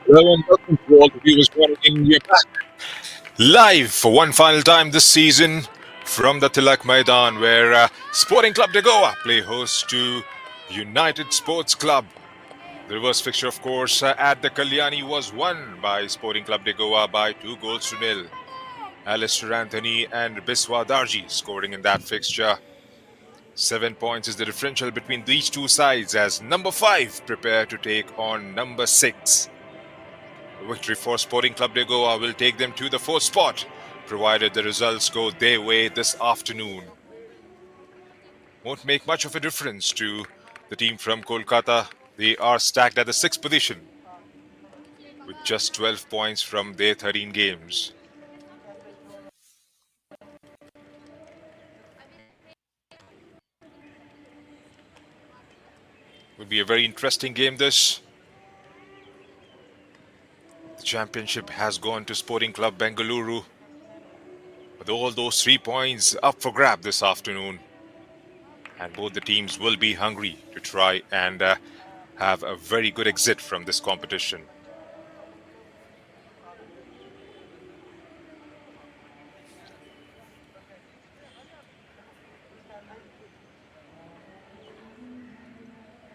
Hello and welcome to all the viewers joining in. We're back live for one final time this season from the Tilak Maidan, where Sporting Club de Goa play host to United Sports Club. The reverse fixture, of course, at the Kalyani was won by Sporting Club de Goa by 2 goals to nil. Alistair Anthony and Biswa Darji scoring in that fixture. 7 points is the differential between these two sides as number 5 prepare to take on number 6. Victory for Sporting Club de Goa will take them to the 4th spot, provided the results go their way this afternoon. Won't make much of a difference to the team from Kolkata. They are stacked at the 6th position with just 12 points from their 13 games. Will be a very interesting game this. The championship has gone to Sporting Club Bengaluru, with all those 3 points up for grab this afternoon. And both the teams will be hungry to try and have a very good exit from this competition.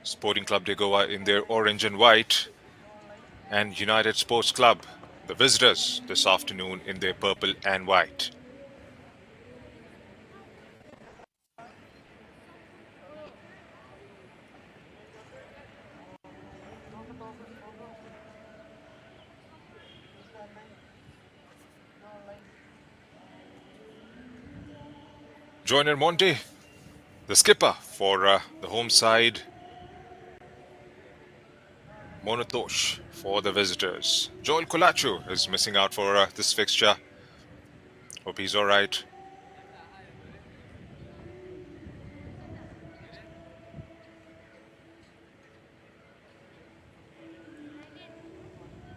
Sporting Club de Goa in their orange and white, and United Sports Club, the visitors, this afternoon in their purple and white. Joiner Monte, the skipper for the home side. Monotosh for the visitors. Joel Colacho is missing out for this fixture. Hope he's all right.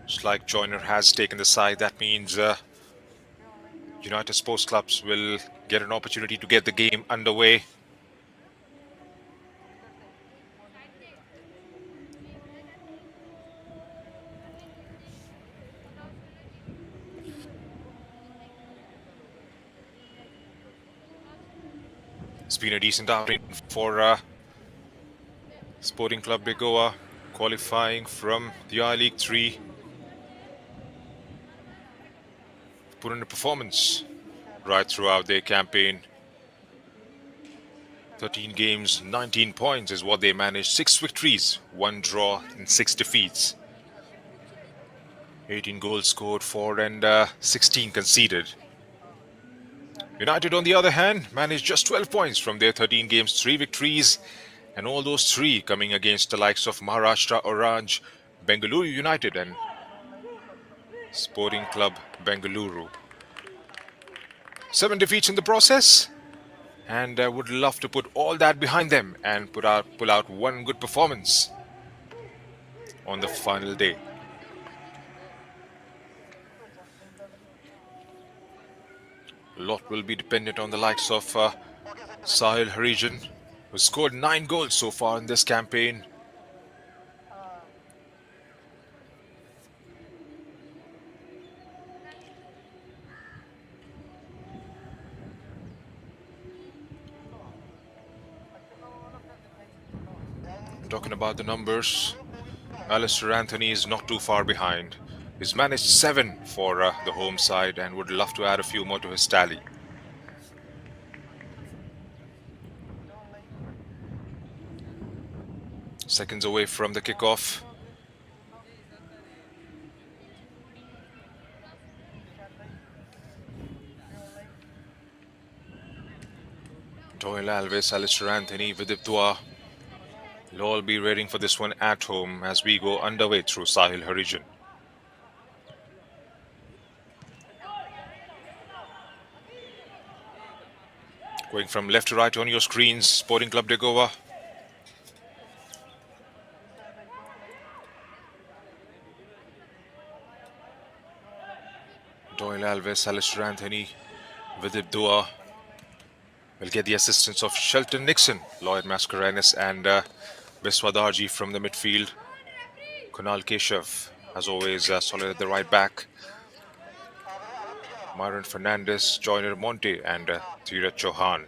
Just like Joyner has taken the side, that means United Sports Clubs will get an opportunity to get the game underway. It's been a decent outing for Sporting Club de Goa, qualifying from the I-League 3. Put in a performance right throughout their campaign. 13 games, 19 points is what they managed. 6 victories, 1 draw and 6 defeats. 18 goals scored for and 16 conceded. United, on the other hand, managed just 12 points from their 13 games, 3 victories, and all those 3 coming against the likes of Maharashtra Orange, Bengaluru United, and Sporting Club Bengaluru. 7 defeats in the process, and would love to put all that behind them and pull out one good performance on the final day. A lot will be dependent on the likes of Sahil Harijan, who scored 9 goals so far in this campaign. Talking about the numbers, Alistair Anthony is not too far behind. He's managed 7 for the home side and would love to add a few more to his tally. Seconds away from the kickoff. Doyle Alves, Alistair Anthony, Vidip Dua will all be waiting for this one at home as we go underway through Sahil Harijan. Going from left to right on your screens, Sporting Club de Goa. Doyle Alves, Alistair Anthony, Vidip Dua will get the assistance of Shelton Nixon, Lloyd Mascarenas, and Biswadarji from the midfield. Kunal Keshav As always, solid at the right back. Myron Fernandez, Joyner Monte, and Dheeraj Chauhan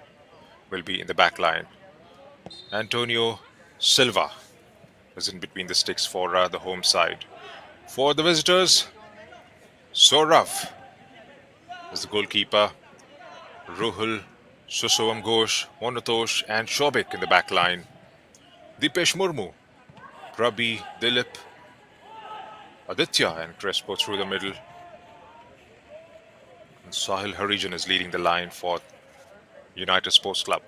will be in the back line. Antonio Silva is in between the sticks for the home side. For the visitors, Saurav is the goalkeeper. Ruhul, Susovam Ghosh, Monotosh, and Shobik in the back line. Dipesh Murmu, Rabi, Dilip, Aditya, and Crespo through the middle. And Sahil Harijan is leading the line for United Sports Club.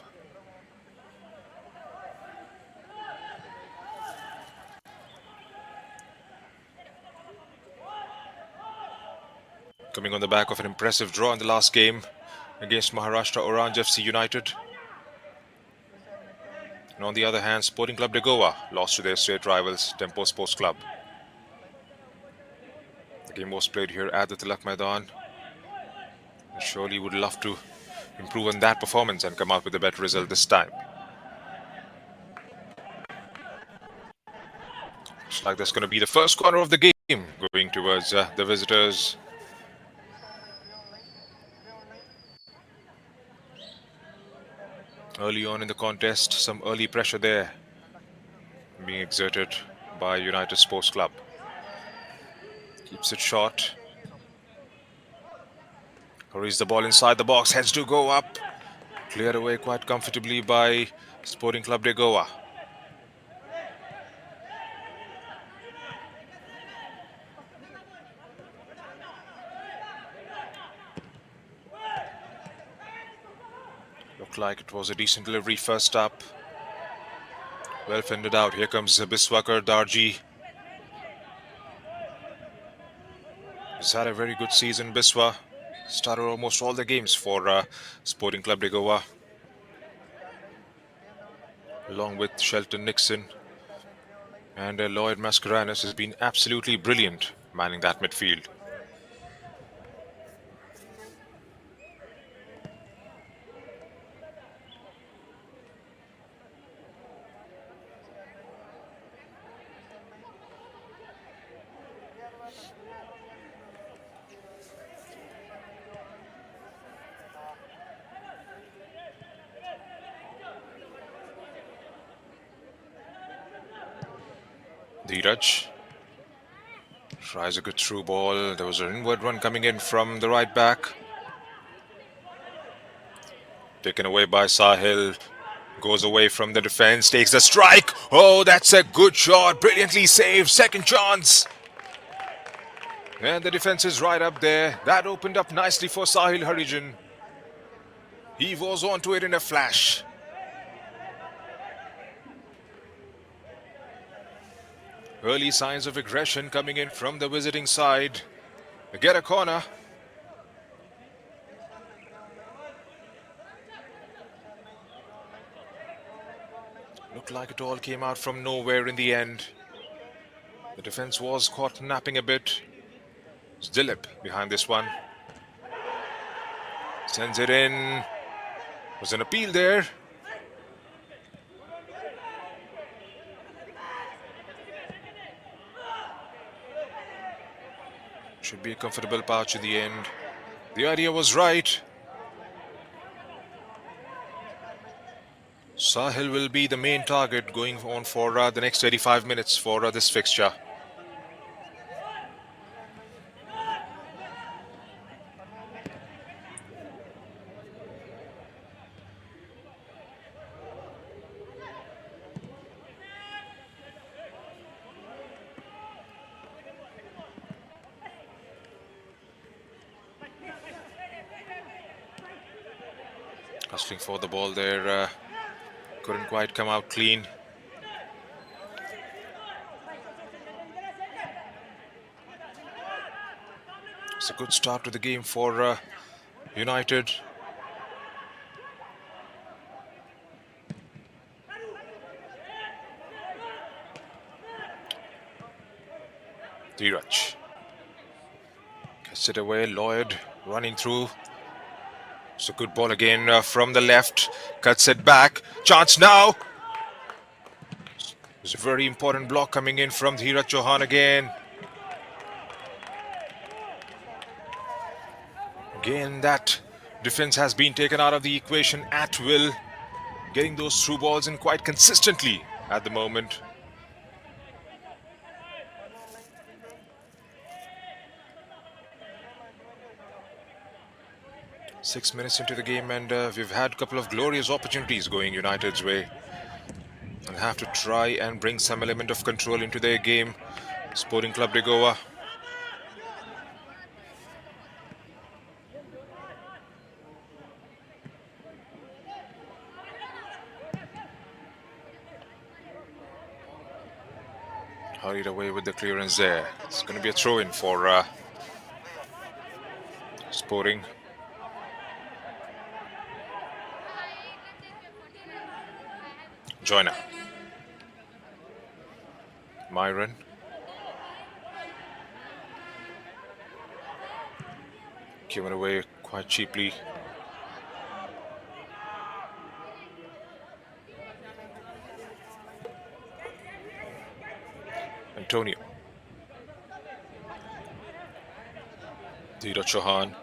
Coming on the back of an impressive draw in the last game against Maharashtra Orange FC United. And on the other hand, Sporting Club de Goa lost to their state rivals Tempo Sports Club. The game was played here at the Tilak Maidan. And surely would love to improve on that performance and come out with a better result this time. Looks like that's going to be the first corner of the game going towards the visitors. Early on in the contest, some early pressure there being exerted by United Sports Club. Keeps it short. Hurries the ball inside the box, heads to go up. Cleared away quite comfortably by Sporting Club de Goa. Looked like it was a decent delivery first up. Well fended out. Here comes Biswakar Darji. He's had a very good season, Biswa. Started almost all the games for Sporting Club de Goa, along with Shelton Nixon. And Lloyd Mascarenas has been absolutely brilliant manning that midfield. Dheeraj tries a good through ball. There was an inward one coming in from the right back. Taken away by Sahil. Goes away from the defense, takes the strike. Oh, that's a good shot. Brilliantly saved. Second chance. And the defense is right up there. That opened up nicely for Sahil Harijan. He was onto it in a flash. Early signs of aggression coming in from the visiting side. They get a corner. Looked like it all came out from nowhere in the end. The defense was caught napping a bit. It's Dilip behind this one. Sends it in. Was an appeal there. Should be a comfortable pouch in the end. The idea was right. Sahil will be the main target going on for the next 35 minutes for this fixture. Hustling for the ball there. Couldn't quite come out clean. It's a good start to the game for United. Dheeraj gets it away. Lloyd running through. It's a good ball again from the left. Cuts it back. Chance now. There's a very important block coming in from Dheeraj Chauhan again. Again, that defense has been taken out of the equation at will, getting those through balls in quite consistently at the moment. Six minutes into the game, and we've had a couple of glorious opportunities going United's way. They'll have to try and bring some element of control into their game. Sporting Club de Goa. Hurried away with the clearance there. It's going to be a throw in for Sporting. Joiner. Myron. Given away quite cheaply. Antonio. Dheeraj Chauhan.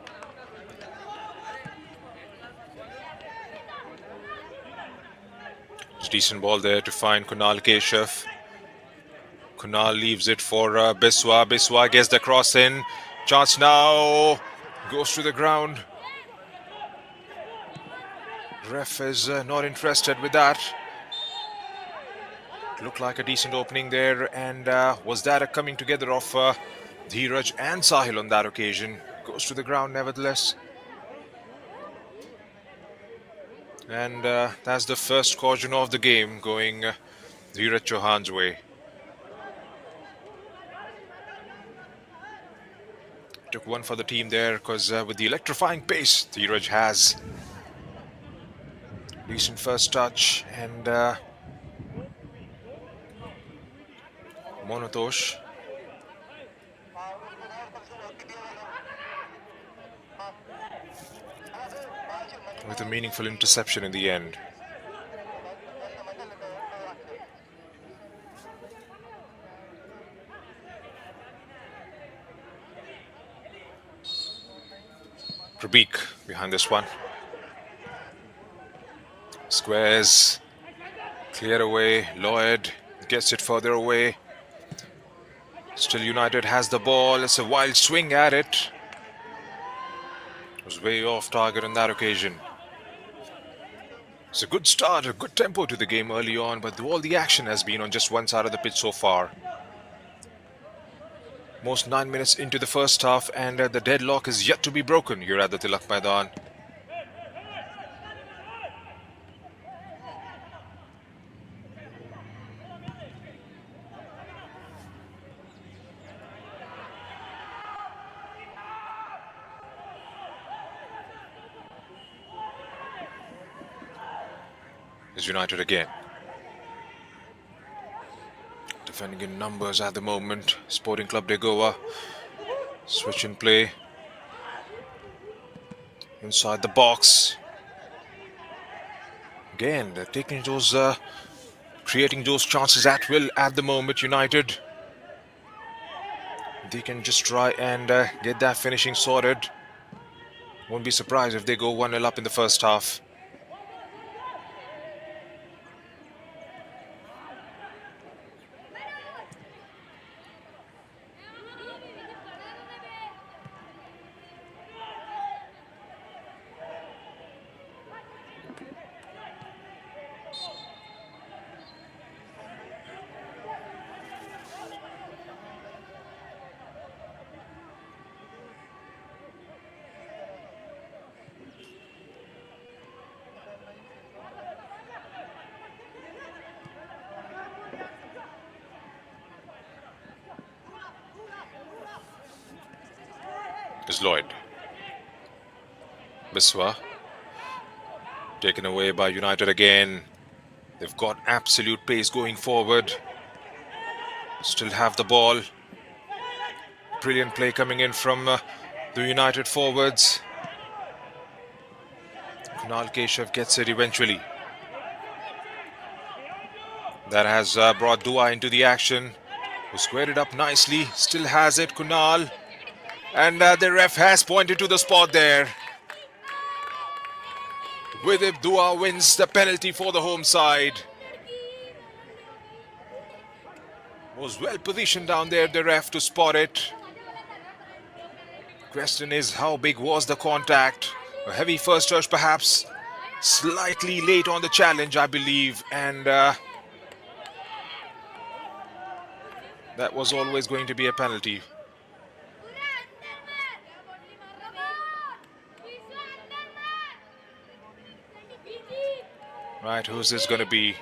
Decent ball there to find Kunal Keshav. Kunal leaves it for Biswa. Biswa gets the cross in. Chance now. Goes to the ground. Ref is not interested with that. Looked like a decent opening there. And was that a coming together of Dheeraj and Sahil on that occasion? Goes to the ground nevertheless. And that's the first caution of the game going Dheeraj Chauhan's way. Took one for the team there because with the electrifying pace Dheeraj has. Decent first touch and Monotosh. With a meaningful interception in the end. Prabik behind this one. Squares. Clear away. Lloyd gets it further away. Still United has the ball. It's a wild swing at it. It was way off target on that occasion. It's a good start, a good tempo to the game early on, but all the action has been on just one side of the pitch so far. Most 9 minutes into the first half, and the deadlock is yet to be broken here at the Tilak Maidan. Is United again. Defending in numbers at the moment. Sporting Club de Goa. Switch and play. Inside the box. Again, they're taking those, creating those chances at will at the moment, United. They can just try and get that finishing sorted. Won't be surprised if they go 1-0 up in the first half. Is Lloyd. Biswa. Taken away by United again. They've got absolute pace going forward. Still have the ball. Brilliant play coming in from the United forwards. Kunal Keshav gets it eventually. That has brought Dua into the action. Who squared it up nicely. Still has it, Kunal. And the ref has pointed to the spot there. With it, Dua wins the penalty for the home side. Was well positioned down there, the ref, to spot it. Question is, how big was the contact? A heavy first touch, perhaps. Slightly late on the challenge, I believe. And that was always going to be a penalty. Right, who's this going to be?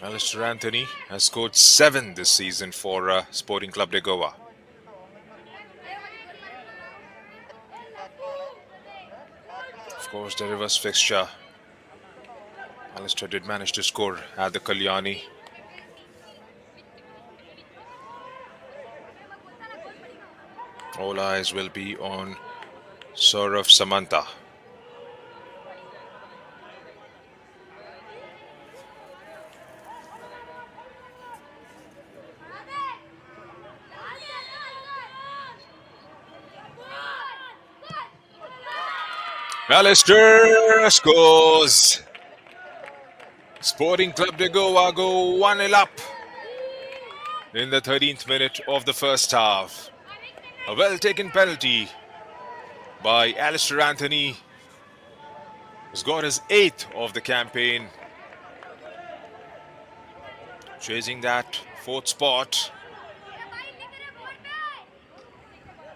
Alistair Anthony has scored 7 this season for Sporting Club de Goa. Of course, the reverse fixture. Alistair did manage to score at the Kalyani. All eyes will be on Saurav Samanta. Alistair scores. Sporting Club de Goa go 1-0 up in the 13th minute of the first half. A well-taken penalty by Alistair Anthony. He's got his 8th of the campaign. Chasing that 4th spot.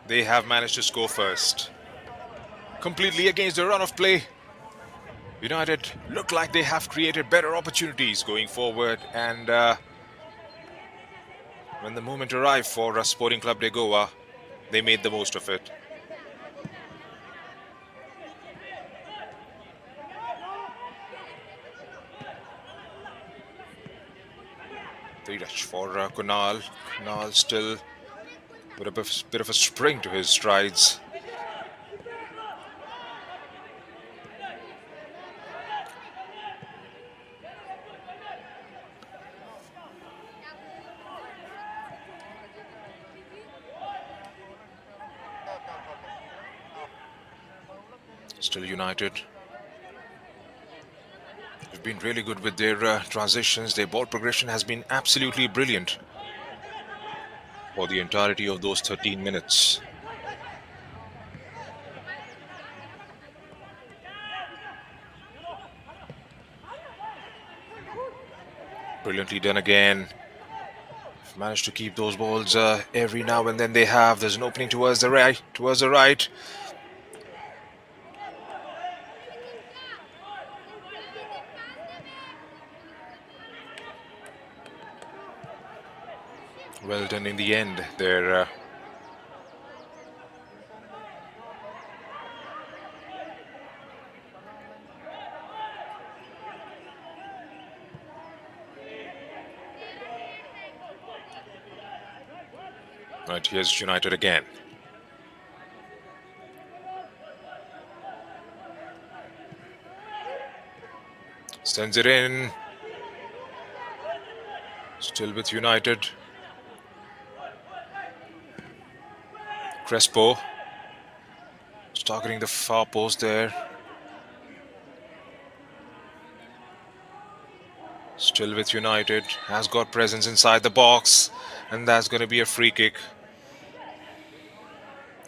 They have managed to score first. Completely against the run of play. United look like they have created better opportunities going forward, and when the moment arrived for Sporting Club de Goa, they made the most of it. The touch for Kunal. Kunal still with a bit of a spring to his strides. Still United. They've been really good with their transitions. Their ball progression has been absolutely brilliant for the entirety of those 13 minutes. Brilliantly done again. Managed to keep those balls every now and then. There's an opening towards the right. Well done in the end there. Right, here's United again. Sends it in. Still with United. Crespo. Is targeting the far post there. Still with United. Has got presence inside the box. And that's going to be a free kick.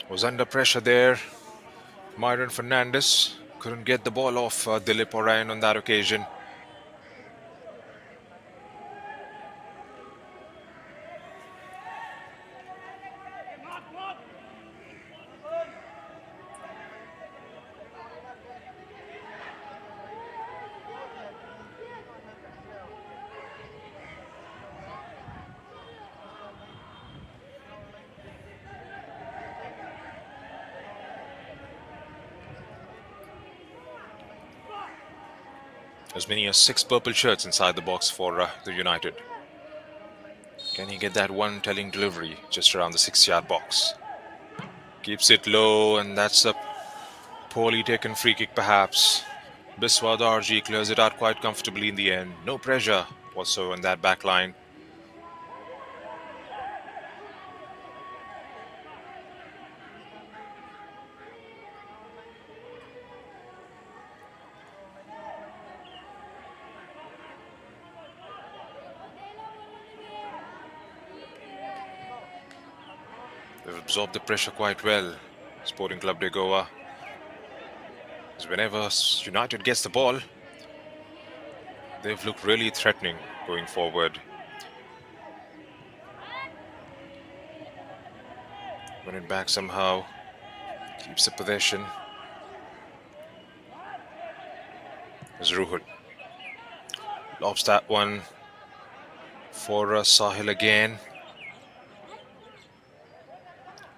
Was under pressure there. Myron Fernandez couldn't get the ball off Dilip Orion on that occasion. As many as 6 purple shirts inside the box for the United. Can he get that one telling delivery just around the 6-yard box? Keeps it low, and that's a poorly taken free kick perhaps. Biswa Darji clears it out quite comfortably in the end. No pressure whatsoever in that back line. absorbed the pressure quite well. Sporting Club de Goa. Because whenever United gets the ball, they've looked really threatening going forward. Winning back somehow. Keeps the possession. As Ruhut lobs that one for Sahil again.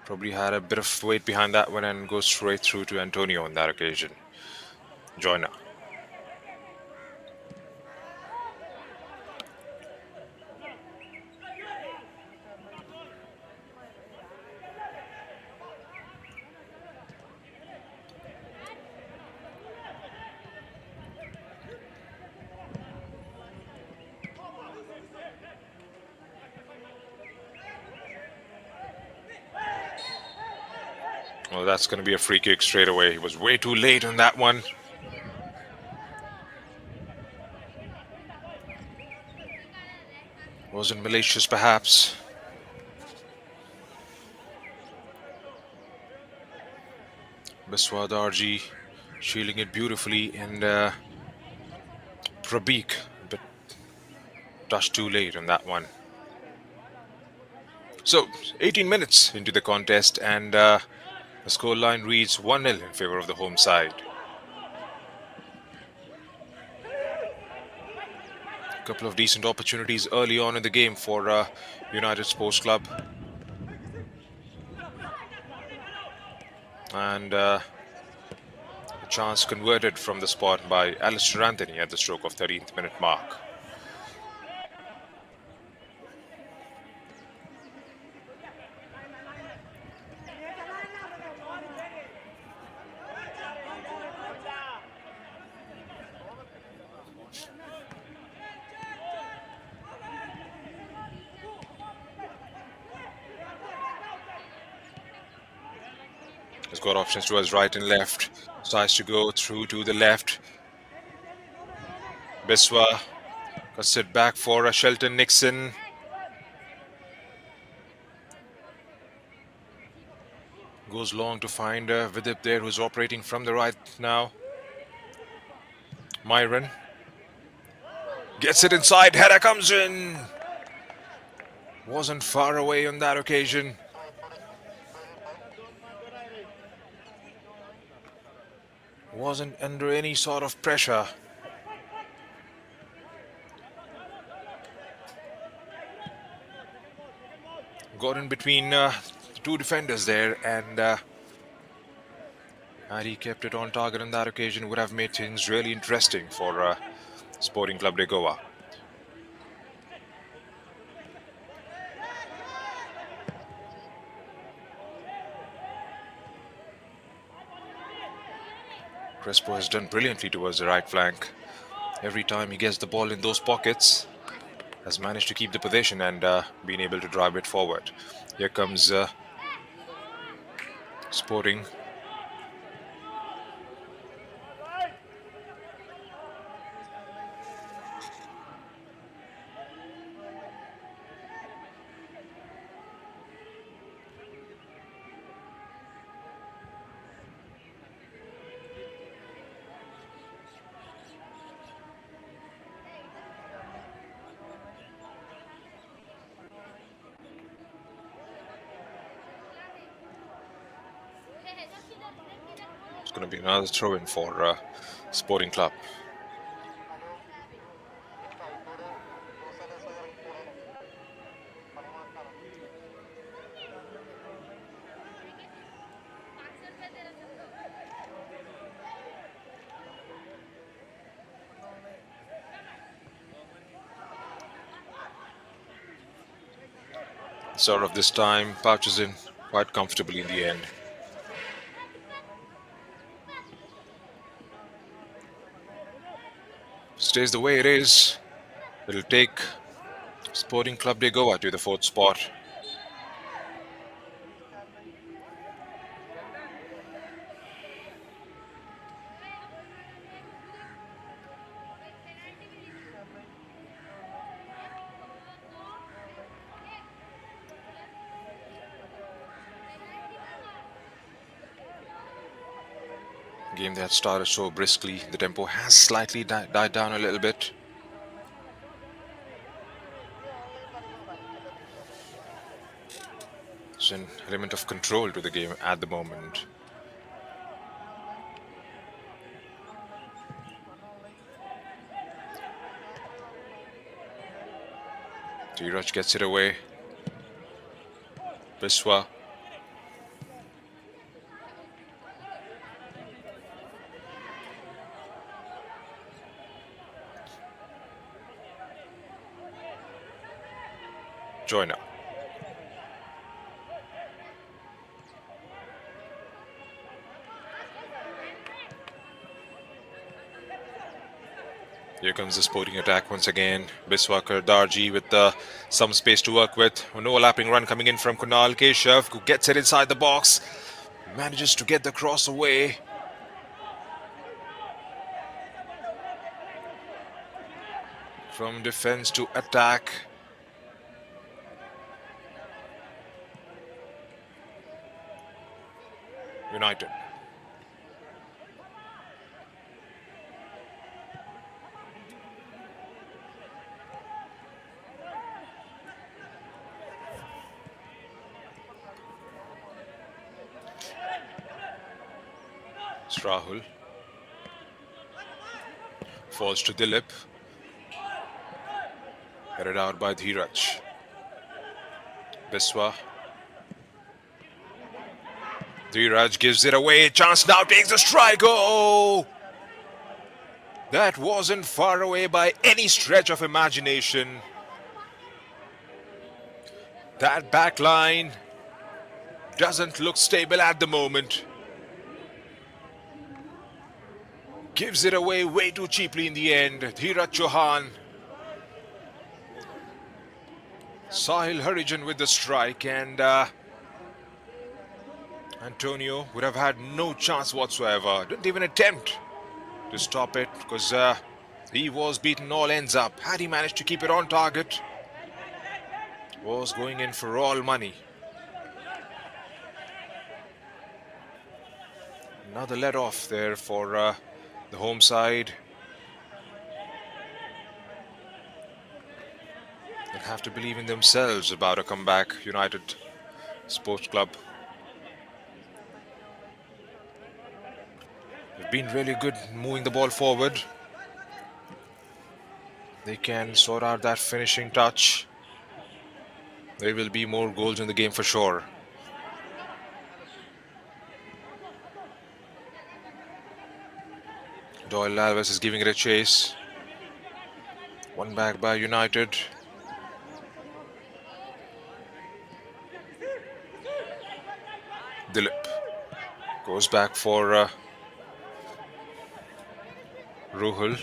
Probably had a bit of weight behind that one and goes straight through to Antonio on that occasion. Joyner. Well, that's going to be a free kick straight away. He was way too late on that one. Wasn't malicious, perhaps. Biswa Darji shielding it beautifully, and Prabeek a bit touched too late on that one. So, 18 minutes into the contest, and the scoreline reads 1-0 in favor of the home side. A couple of decent opportunities early on in the game for United Sports Club. And a chance converted from the spot by Alistair Anthony at the stroke of 13th minute mark. He's got options to his right and left. Tries to go through to the left. Biswa cuts it back for Shelton Nixon. Goes long to find Vidip there, who's operating from the right now. Myron gets it inside. Header comes in. Wasn't far away on that occasion. Wasn't under any sort of pressure. Got in between the two defenders there, and had he kept it on target on that occasion, would have made things really interesting for Sporting Club de Goa. Crespo has done brilliantly towards the right flank. Every time he gets the ball in those pockets, has managed to keep the possession and been able to drive it forward. Here comes Sporting. It's going to be another throw-in for Sporting Club. Sort of this time, pouches in quite comfortably in the end. Stays the way it is. It'll take Sporting Club de Goa to the fourth spot. Game that started so briskly, the tempo has slightly died down a little bit. There's an element of control to the game at the moment. Dheeraj gets it away. Biswa. Joyner. Here comes the sporting attack once again. Biswa Darji with some space to work with. An overlapping run coming in from Kunal Keshav, who gets it inside the box. Manages to get the cross away. From defense to attack. United. It's Rahul. Falls to Dilip. Headed out by Dheeraj. Biswa. Dheeraj gives it away. Chance now takes a strike. Oh! That wasn't far away by any stretch of imagination. That back line doesn't look stable at the moment. Gives it away way too cheaply in the end. Dheeraj Chauhan. Sahil Harijan with the strike, and Antonio would have had no chance whatsoever. Didn't even attempt to stop it because he was beaten all ends up. Had he managed to keep it on target, was going in for all money. Another let off there for the home side. They'll have to believe in themselves about a comeback. United Sports Club. They've been really good moving the ball forward. They can sort out that finishing touch. There will be more goals in the game for sure. Doyle Alves is giving it a chase. One back by United. Dilip goes back for Ruhul.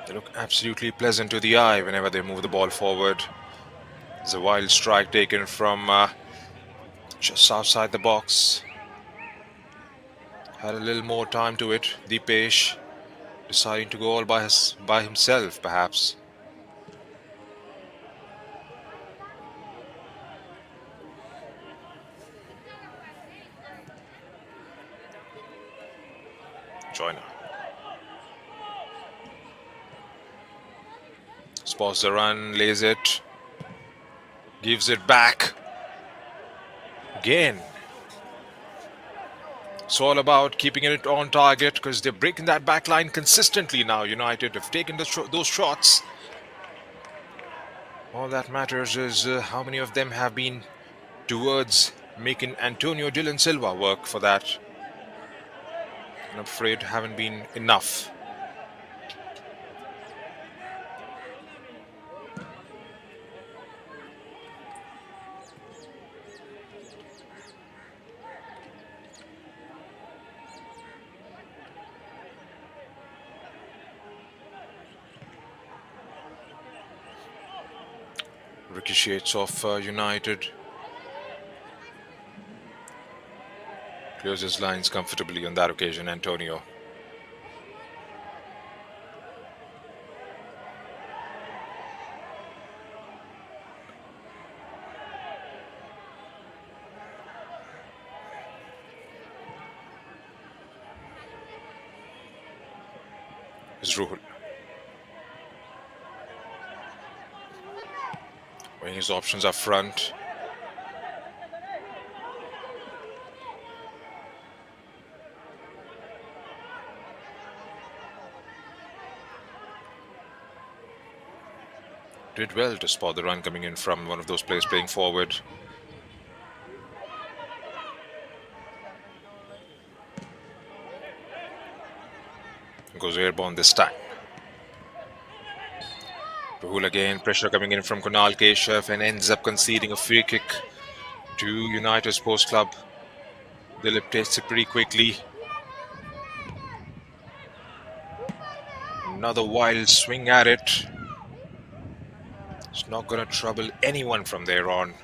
They look absolutely pleasant to the eye whenever they move the ball forward. There's a wild strike taken from just outside the box. Had a little more time to it. Deepesh deciding to go all by himself, perhaps. Joyner spots the run, lays it, gives it back. Again. It's all about keeping it on target because they're breaking that back line consistently now. United have taken those shots. All that matters is how many of them have been towards making Antonio Dylan Silva work for that. I'm afraid haven't been enough. Ricochets off United. Clears his lines comfortably on that occasion, Antonio. is Ruhul. Weighing his options up front. Did well to spot the run coming in from one of those players playing forward. Goes airborne this time. Rahul again, pressure coming in from Kunal Keshav and ends up conceding a free kick to United Sports Club. Dilip takes it pretty quickly. Another wild swing at it. It's not going to trouble anyone from there on.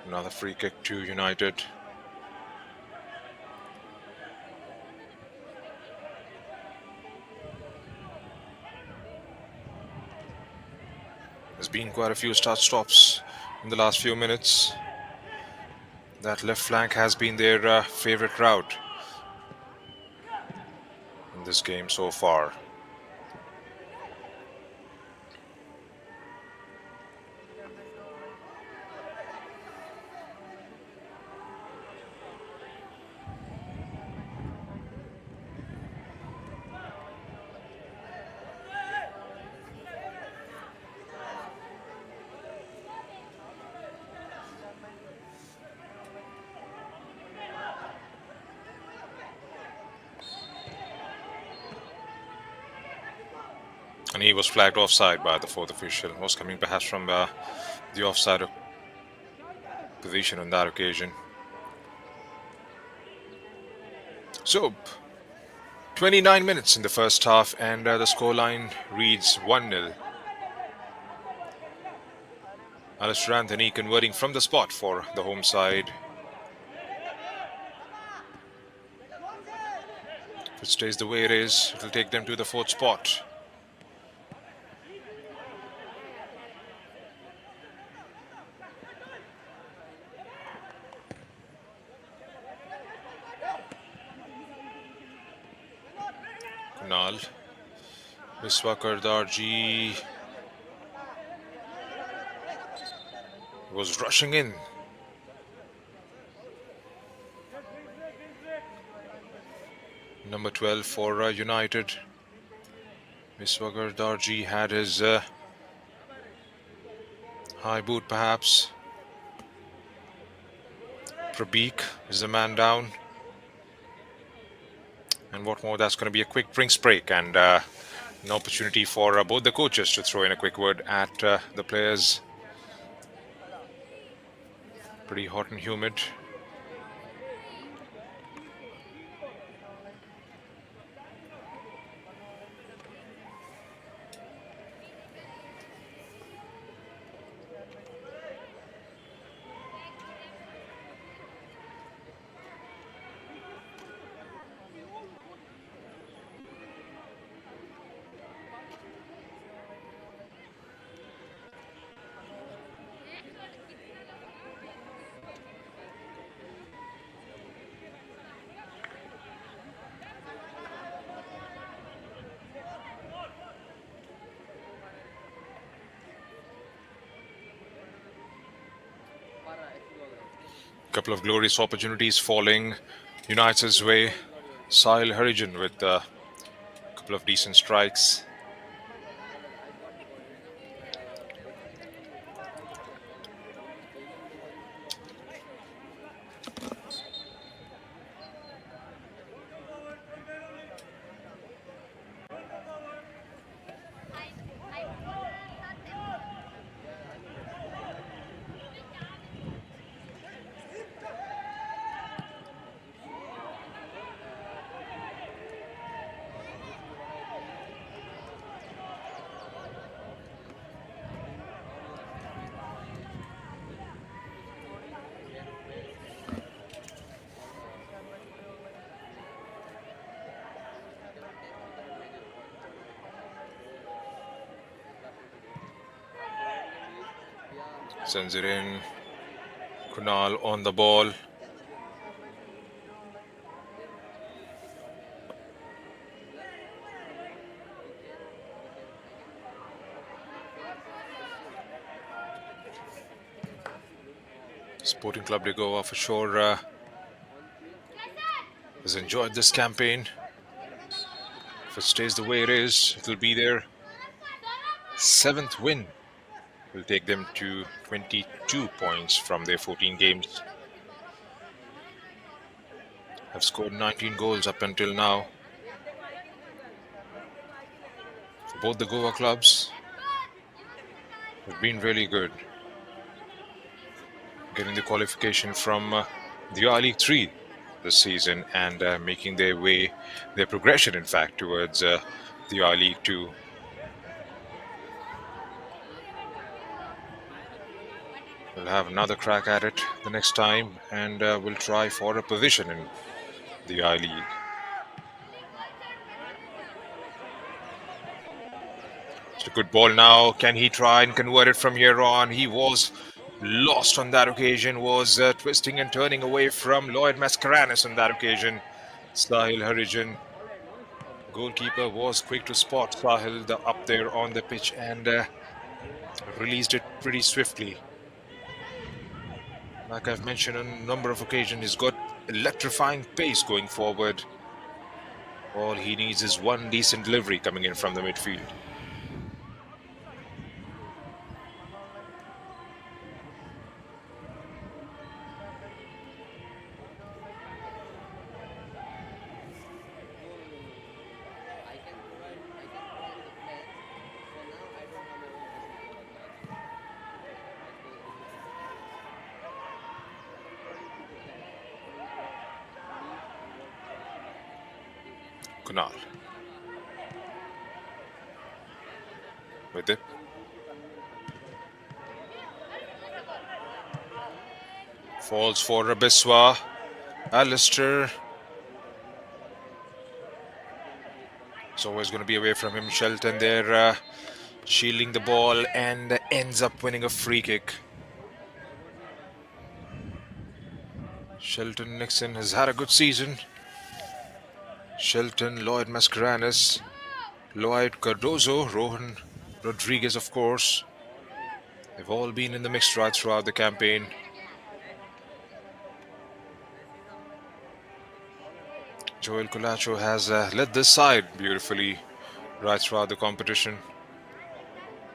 Another free kick to United. There's been quite a few start-stops in the last few minutes. That left flank has been their favorite route in this game so far. And he was flagged offside by the fourth official. Was coming perhaps from the offside position on that occasion. So, 29 minutes in the first half, and the scoreline reads 1-0. Alistair Anthony converting from the spot for the home side. If it stays the way it is, it will take them to the fourth spot. Kunal, Viswakar Darji was rushing in. Number 12 for United. Viswakar Darji had his high boot perhaps. Prabeek is the man down. And what more, that's going to be a quick drinks break and an opportunity for both the coaches to throw in a quick word at the players. Pretty hot and humid. Couple of glorious opportunities falling United's way. Sahil Harijan with a couple of decent strikes. Sends it in. Kunal on the ball. Sporting Club de Goa for sure has enjoyed this campaign. If it stays the way it is, it'll be their seventh win. Will take them to 22 points from their 14 games. Have scored 19 goals up until now for both the Goa clubs. Have been really good. Getting the qualification from the I League 3 this season and making their progression, in fact, towards the I League 2. We'll have another crack at it the next time and we'll try for a position in the I League. It's a good ball now. Can he try and convert it from here on? He was lost on that occasion, was twisting and turning away from Lloyd Mascarenas on that occasion. Sahil Harijan, goalkeeper, was quick to spot Sahil up there on the pitch and released it pretty swiftly. Like I've mentioned on a number of occasions, he's got electrifying pace going forward. All he needs is one decent delivery coming in from the midfield. Kunal with it. Falls for Rabiswa. Alistair is always going to be away from him. Shelton there shielding the ball and ends up winning a free kick. Shelton Nixon has had a good season. Shelton, Lloyd Mascarenas, Lloyd Cardozo, Rohan Rodriguez, of course. They've all been in the mix right throughout the campaign. Joel Colacho has led this side beautifully right throughout the competition.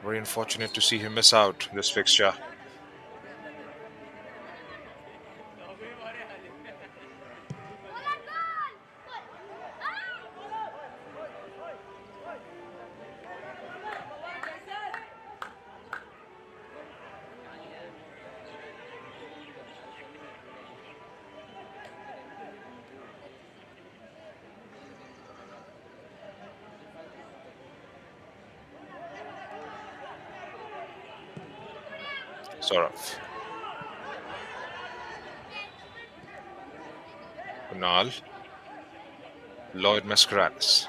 Very unfortunate to see him miss out this fixture. Saurav. Kunal. Lloyd Mascarenas.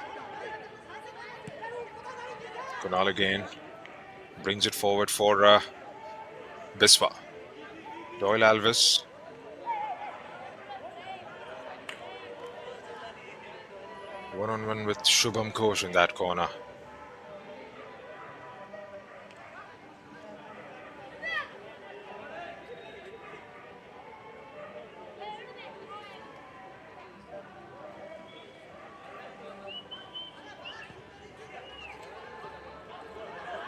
Kunal again. Brings it forward for Biswa. Doyle Alves. One-on-one with Shubham Ghosh in that corner.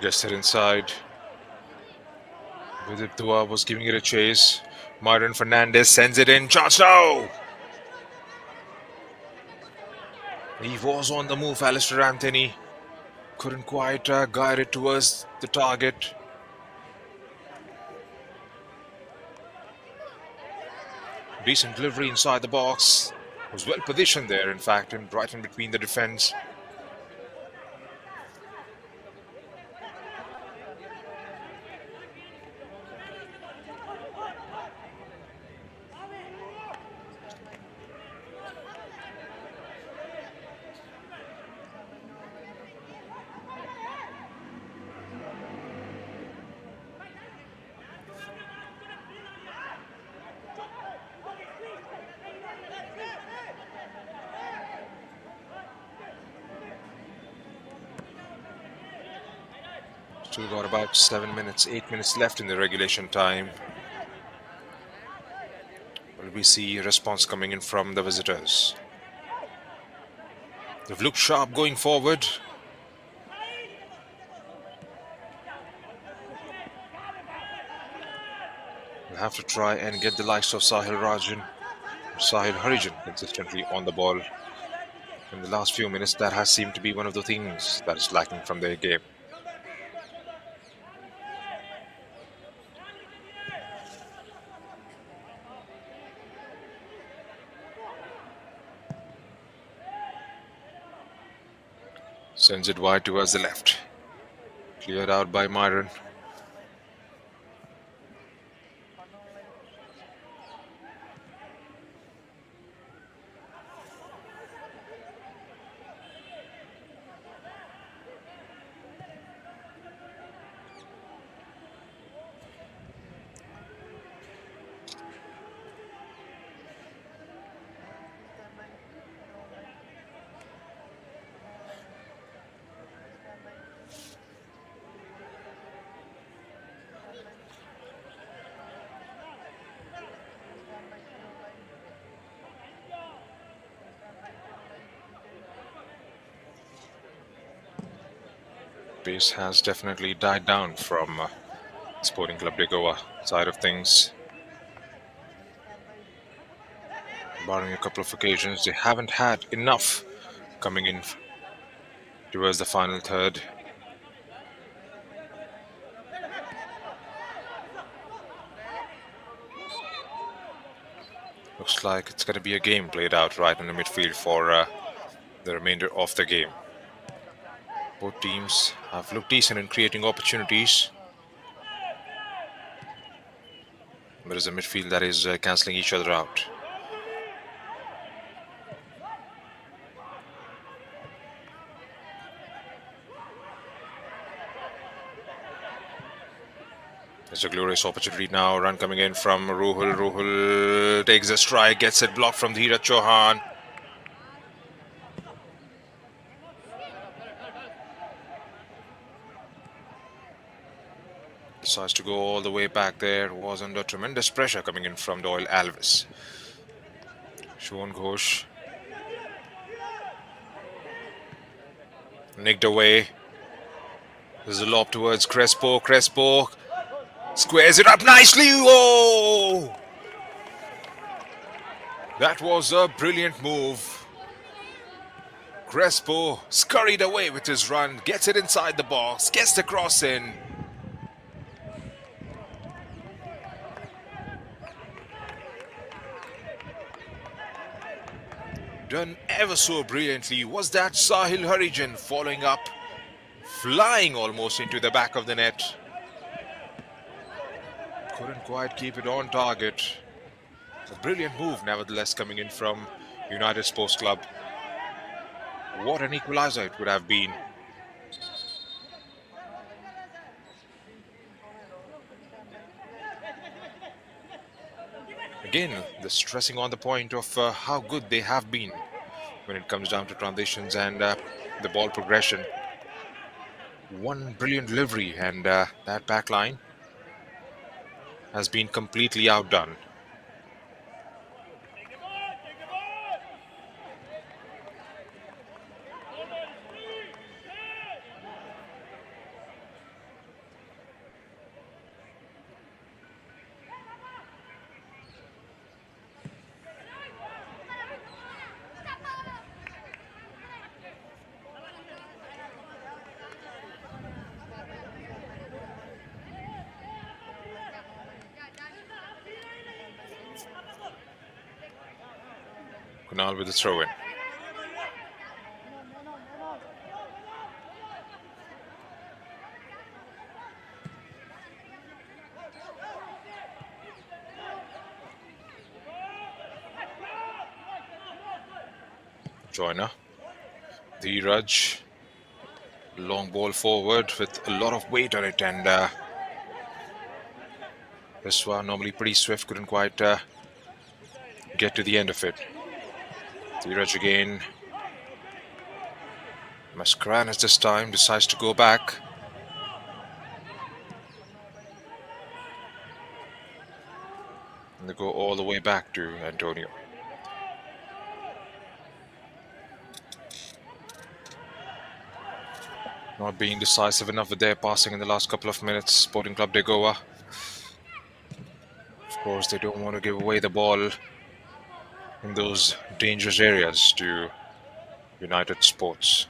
Gets it inside. Vidip Dua was giving it a chase. Myron Fernandez sends it in. Chance now! He was on the move, Alistair Anthony. Couldn't quite guide it towards the target. Decent delivery inside the box. Was well positioned there, in fact, and right in between the defense. Still got about 7 minutes, 8 minutes left in the regulation time. Will we see a response coming in from the visitors? They've looked sharp going forward. We'll have to try and get the likes of Sahil Harijan consistently on the ball. In the last few minutes, that has seemed to be one of the things that is lacking from their game. Sends it wide towards the left. Cleared out by Myron. Pace has definitely died down from Sporting Club de Goa side of things. Barring a couple of occasions, they haven't had enough coming in towards the final third. Looks like it's going to be a game played out right in the midfield for the remainder of the game. Both teams have looked decent in creating opportunities. There is a midfield that is cancelling each other out. There's a glorious opportunity now. Run coming in from Ruhul. Ruhul takes a strike, gets it blocked from Dheeraj Chauhan. Decides to go all the way back there. Was under tremendous pressure coming in from Doyle Alves. Shwan Ghosh nicked away. There's a lob towards Crespo. Crespo squares it up nicely. Oh! That was a brilliant move. Crespo scurried away with his run, gets it inside the box, gets the cross in. Done ever so brilliantly was that Sahil Harijan following up, flying almost into the back of the net. Couldn't quite keep it on target. A brilliant move nevertheless coming in from United Sports Club. What an equalizer it would have been. Again, the stressing on the point of how good they have been when it comes down to transitions and the ball progression. One brilliant delivery, and that back line has been completely outdone. Kunal with the throw in. Joyner. Dheeraj. Long ball forward with a lot of weight on it, and this one normally pretty swift, couldn't quite get to the end of it. Dheeraj again. Mascarenas this time decides to go back. go all the way back to Antonio. Not being decisive enough with their passing in the last couple of minutes. Sporting Club de Goa. Of course, they don't want to give away the ball in those dangerous areas to United Sports.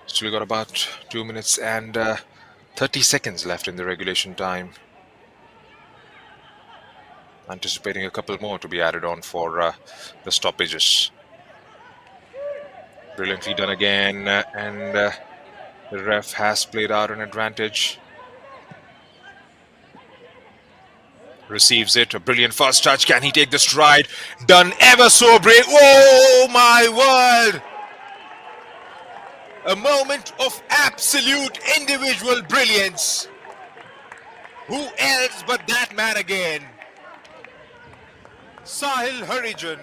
Still got about 2 minutes and 30 seconds left in the regulation time. Anticipating a couple more to be added on for the stoppages. Brilliantly done again, and the ref has played out an advantage. Receives it, a brilliant first touch. Can he take the stride? Done ever so brave. Oh my word! A moment of absolute individual brilliance. Who else but that man again? Sahil Harijan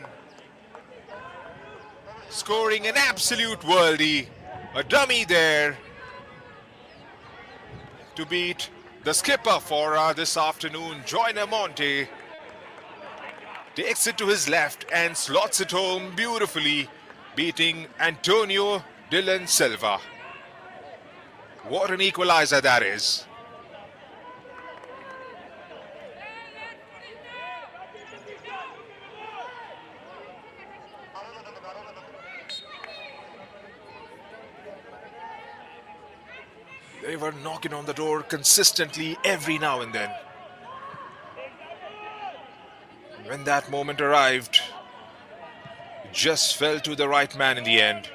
scoring an absolute worldie. A dummy there to beat the skipper for this afternoon, Joyner Monte. Takes it to his left and slots it home beautifully, beating Antonio Dylan Silva. What an equalizer that is. They were knocking on the door consistently every now and then. When that moment arrived, it just fell to the right man in the end.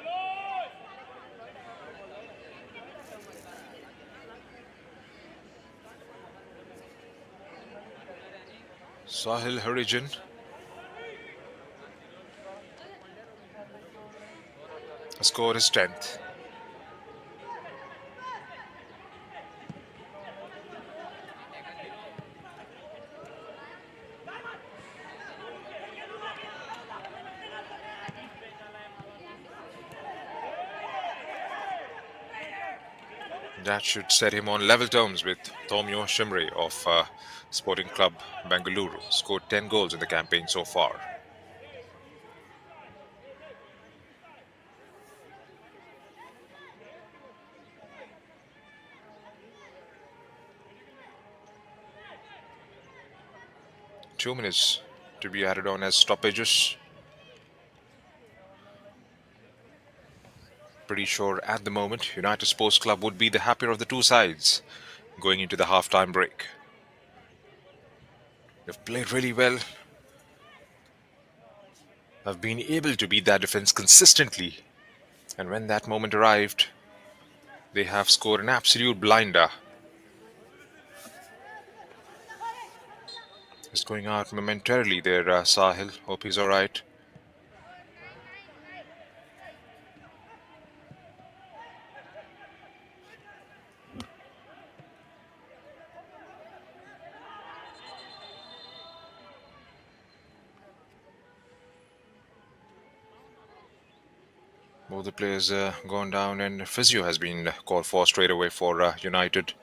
Sahil Harijan has scored his 10th. That should set him on level terms with Tomio Shimri of Sporting Club Bengaluru. Scored 10 goals in the campaign so far. Two minutes to be added on as stoppages. Pretty sure at the moment United Sports Club would be the happier of the two sides going into the half-time break. They've played really well. Have been able to beat that defense consistently. And when that moment arrived, they have scored an absolute blinder. Just going out momentarily there, Sahil. Hope he's alright. Both the players gone down, and physio has been called for straight away for United.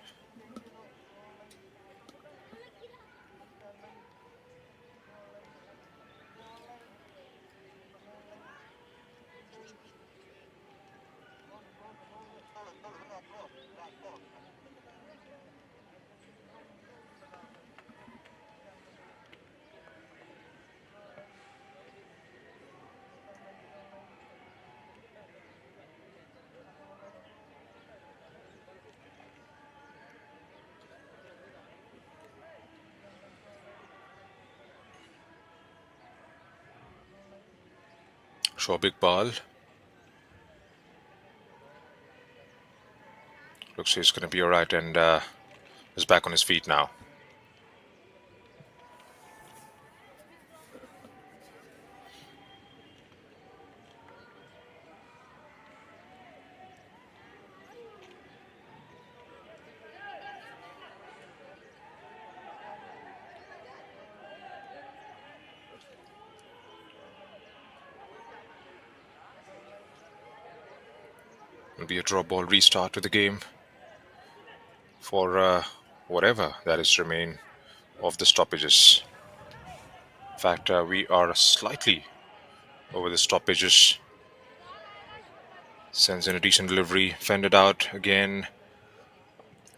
Shobik Bal. Looks he's going to be alright and is back on his feet now. Will be a drop ball restart to the game for whatever that is remain of the stoppages. In fact, we are slightly over the stoppages. Sends in a decent delivery, fended out again.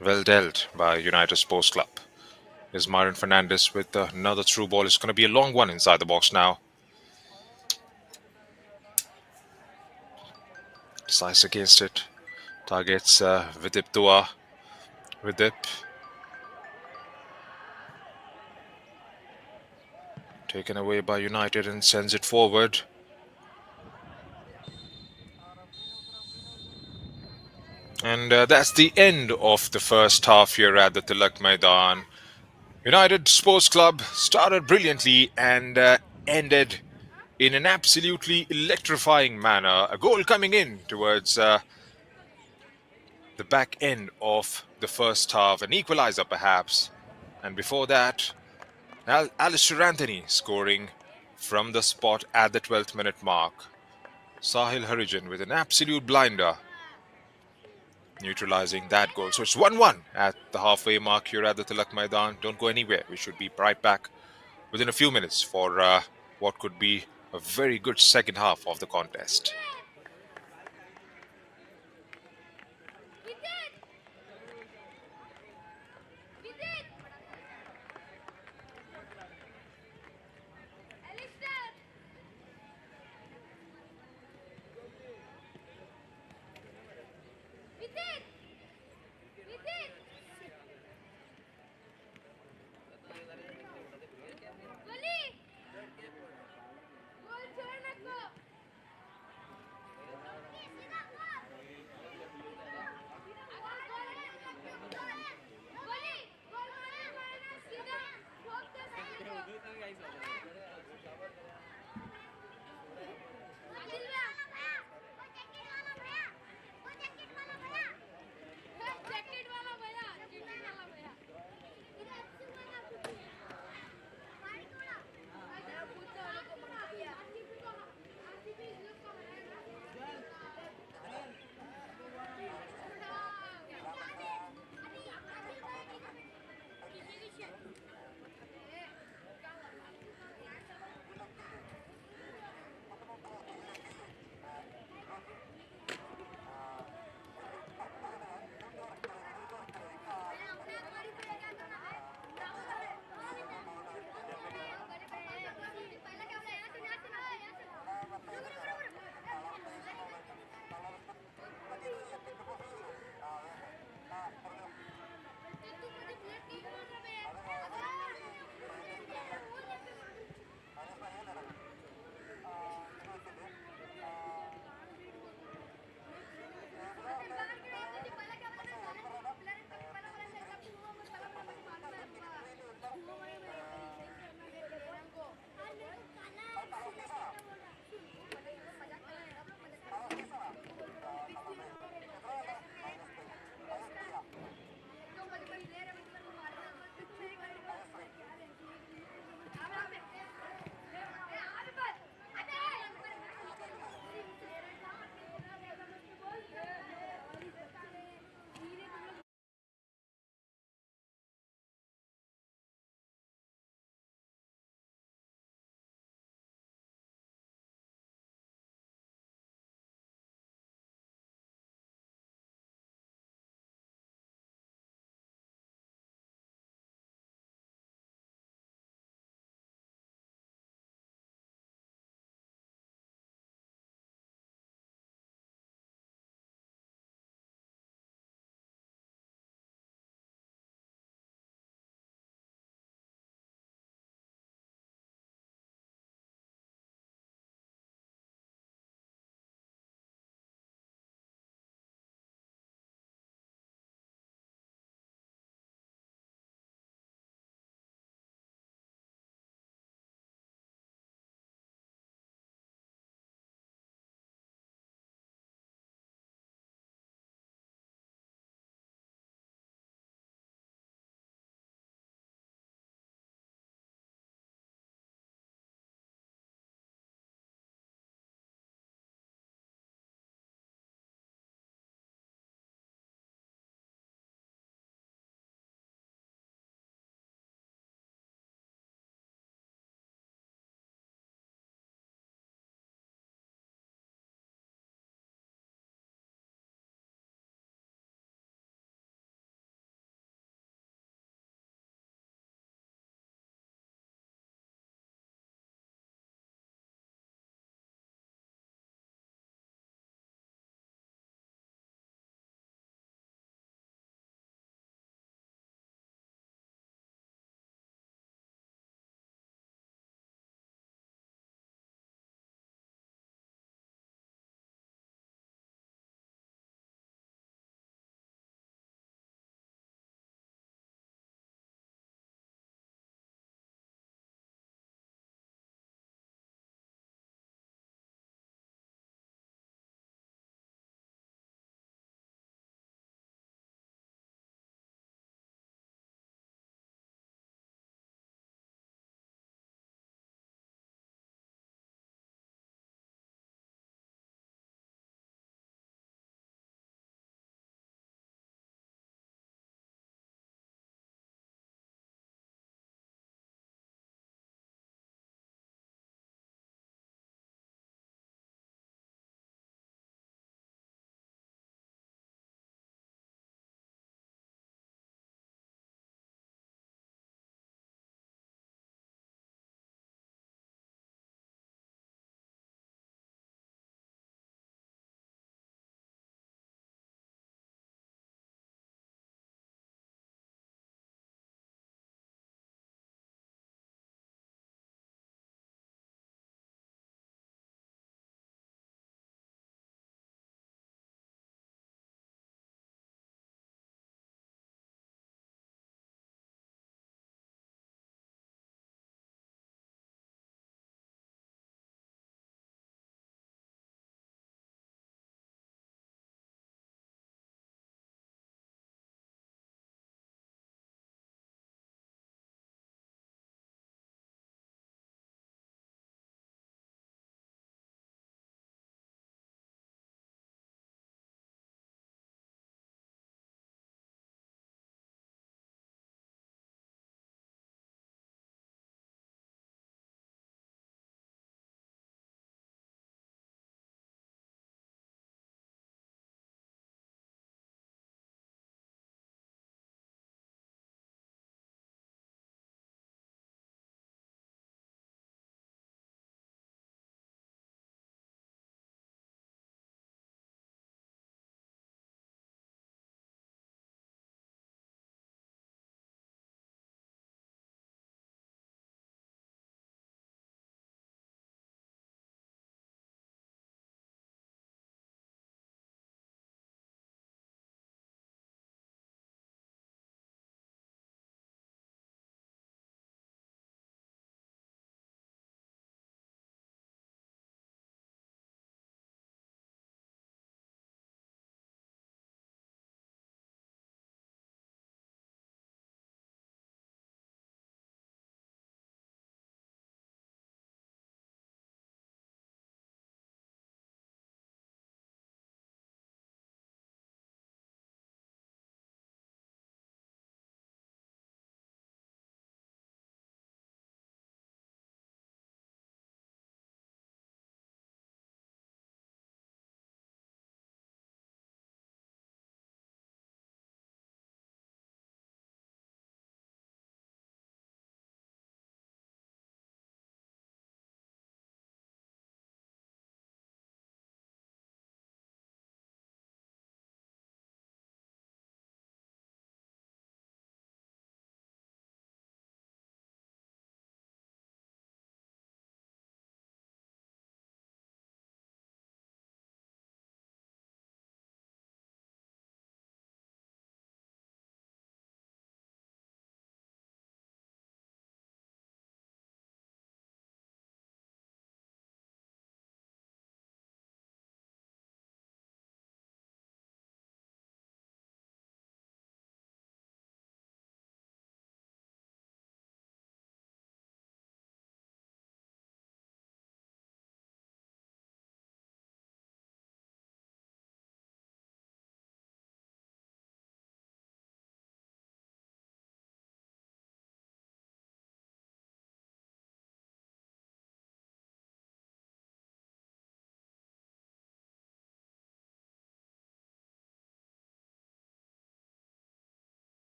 Well dealt by United Sports Club. Is Myron Fernandez with another through ball. It's going to be a long one inside the box now. Decides against it. Targets Vidip Dua. Vidip. Taken away by United and sends it forward. And that's the end of the first half here at the Tilak Maidan. United Sports Club started brilliantly and ended in an absolutely electrifying manner. A goal coming in towards the back end of the first half, an equalizer perhaps. And before that, Alistair Anthony scoring from the spot at the 12th minute mark. Sahil Harijan with an absolute blinder, neutralizing that goal. So it's 1-1 at the halfway mark here at the Tilak Maidan. Don't go anywhere. We should be right back within a few minutes for what could be a very good second half of the contest.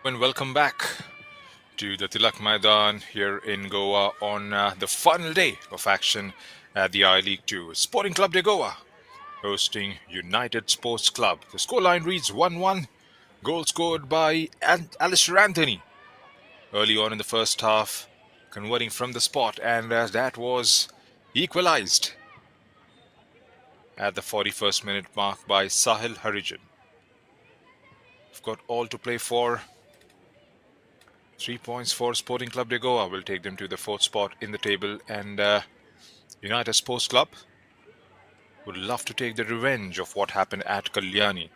and welcome back to the Tilak Maidan here in Goa on the final day of action at the I League 2. Sporting Club de Goa hosting United Sports Club. The scoreline reads 1-1. Goal scored by Alistair Anthony early on in the first half, converting from the spot, and that was equalized at the 41st minute mark by Sahil Harijan. We've got all to play for. 3 points for Sporting Club de Goa will take them to the fourth spot in the table, and United Sports Club would love to take the revenge of what happened at Kalyani.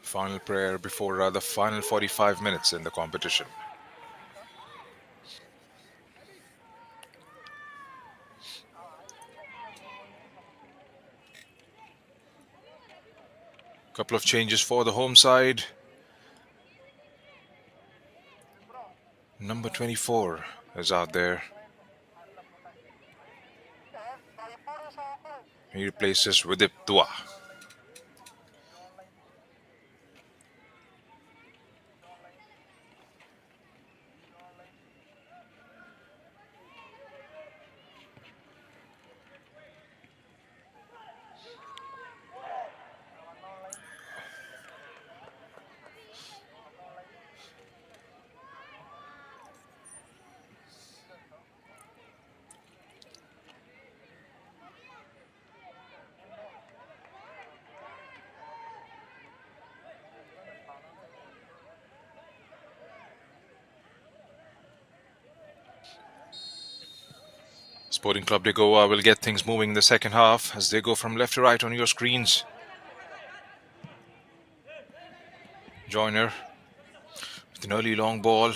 Final prayer before the final 45 minutes in the competition. Couple of changes for the home side. Number 24 is out there. He replaces Vidip Dua. Sporting Club de Goa will get things moving in the second half as they go from left to right on your screens. Joyner with an early long ball.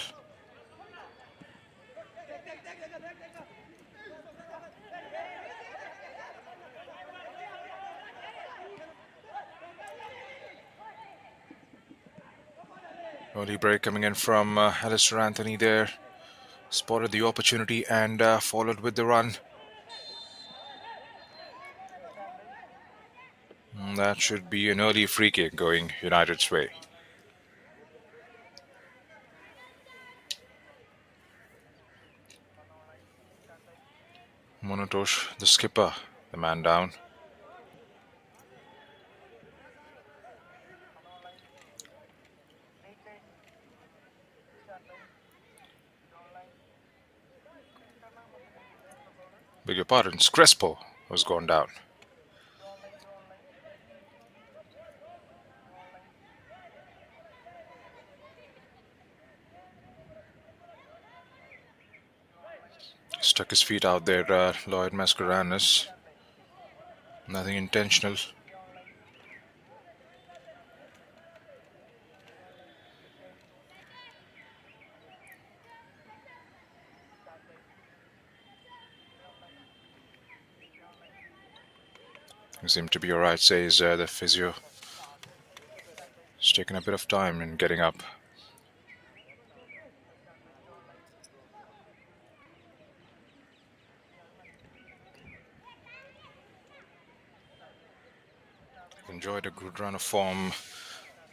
Early break coming in from Alistair Anthony there. Spotted the opportunity and followed with the run. That should be an early free kick going United's way. Monotosh, the skipper, the man down. Beg your pardon, Crespo was gone down. Stuck his feet out there, Lloyd Mascarenas. Nothing intentional. He seemed to be alright, says the physio. It's taken a bit of time in getting up. Enjoyed a good run of form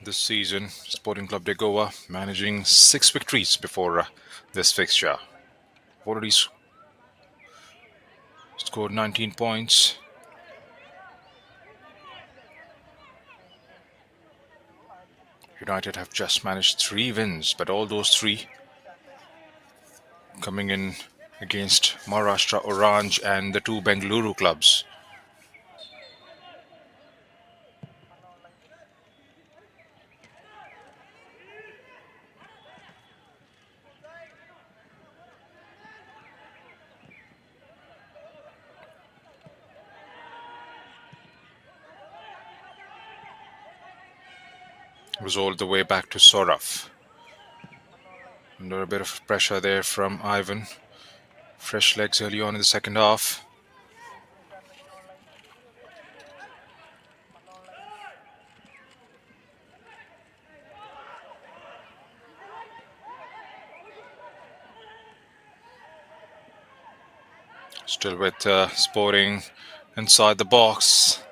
this season. Sporting Club de Goa managing 6 victories before this fixture. Already scored 19 points. United have just managed 3 wins, but all those 3 coming in against Maharashtra Orange and the 2 Bengaluru clubs. Was all the way back to Soraf. Under a bit of pressure there from Ivan. Fresh legs early on in the second half. Still with Sporting inside the box.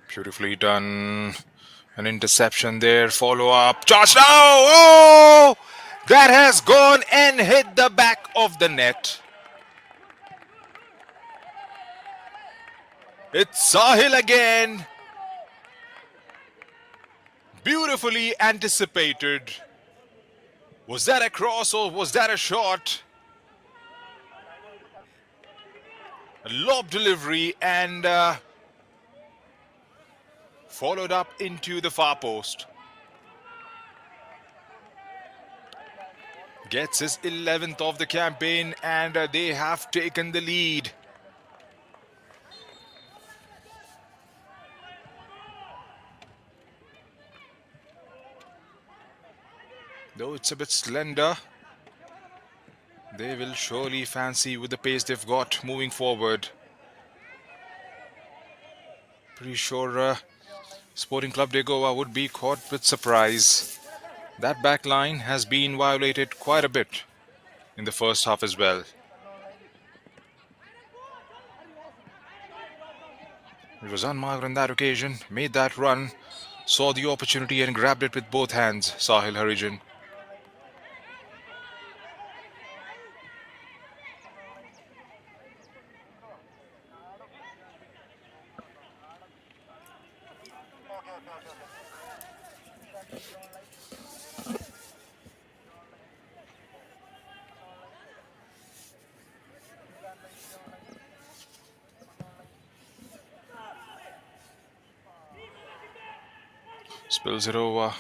Beautifully done. An interception there. Follow up. Josh now! Oh! That has gone and hit the back of the net. It's Sahil again. Beautifully anticipated. Was that a cross or was that a shot? A lob delivery and followed up into the far post. Gets his 11th of the campaign and they have taken the lead. Though it's a bit slender, they will surely fancy with the pace they've got moving forward. Pretty sure Sporting Club de Goa would be caught with surprise. That back line has been violated quite a bit in the first half as well. It was unmarked on that occasion, made that run, saw the opportunity and grabbed it with both hands, Sahil Harijan. Spills it over.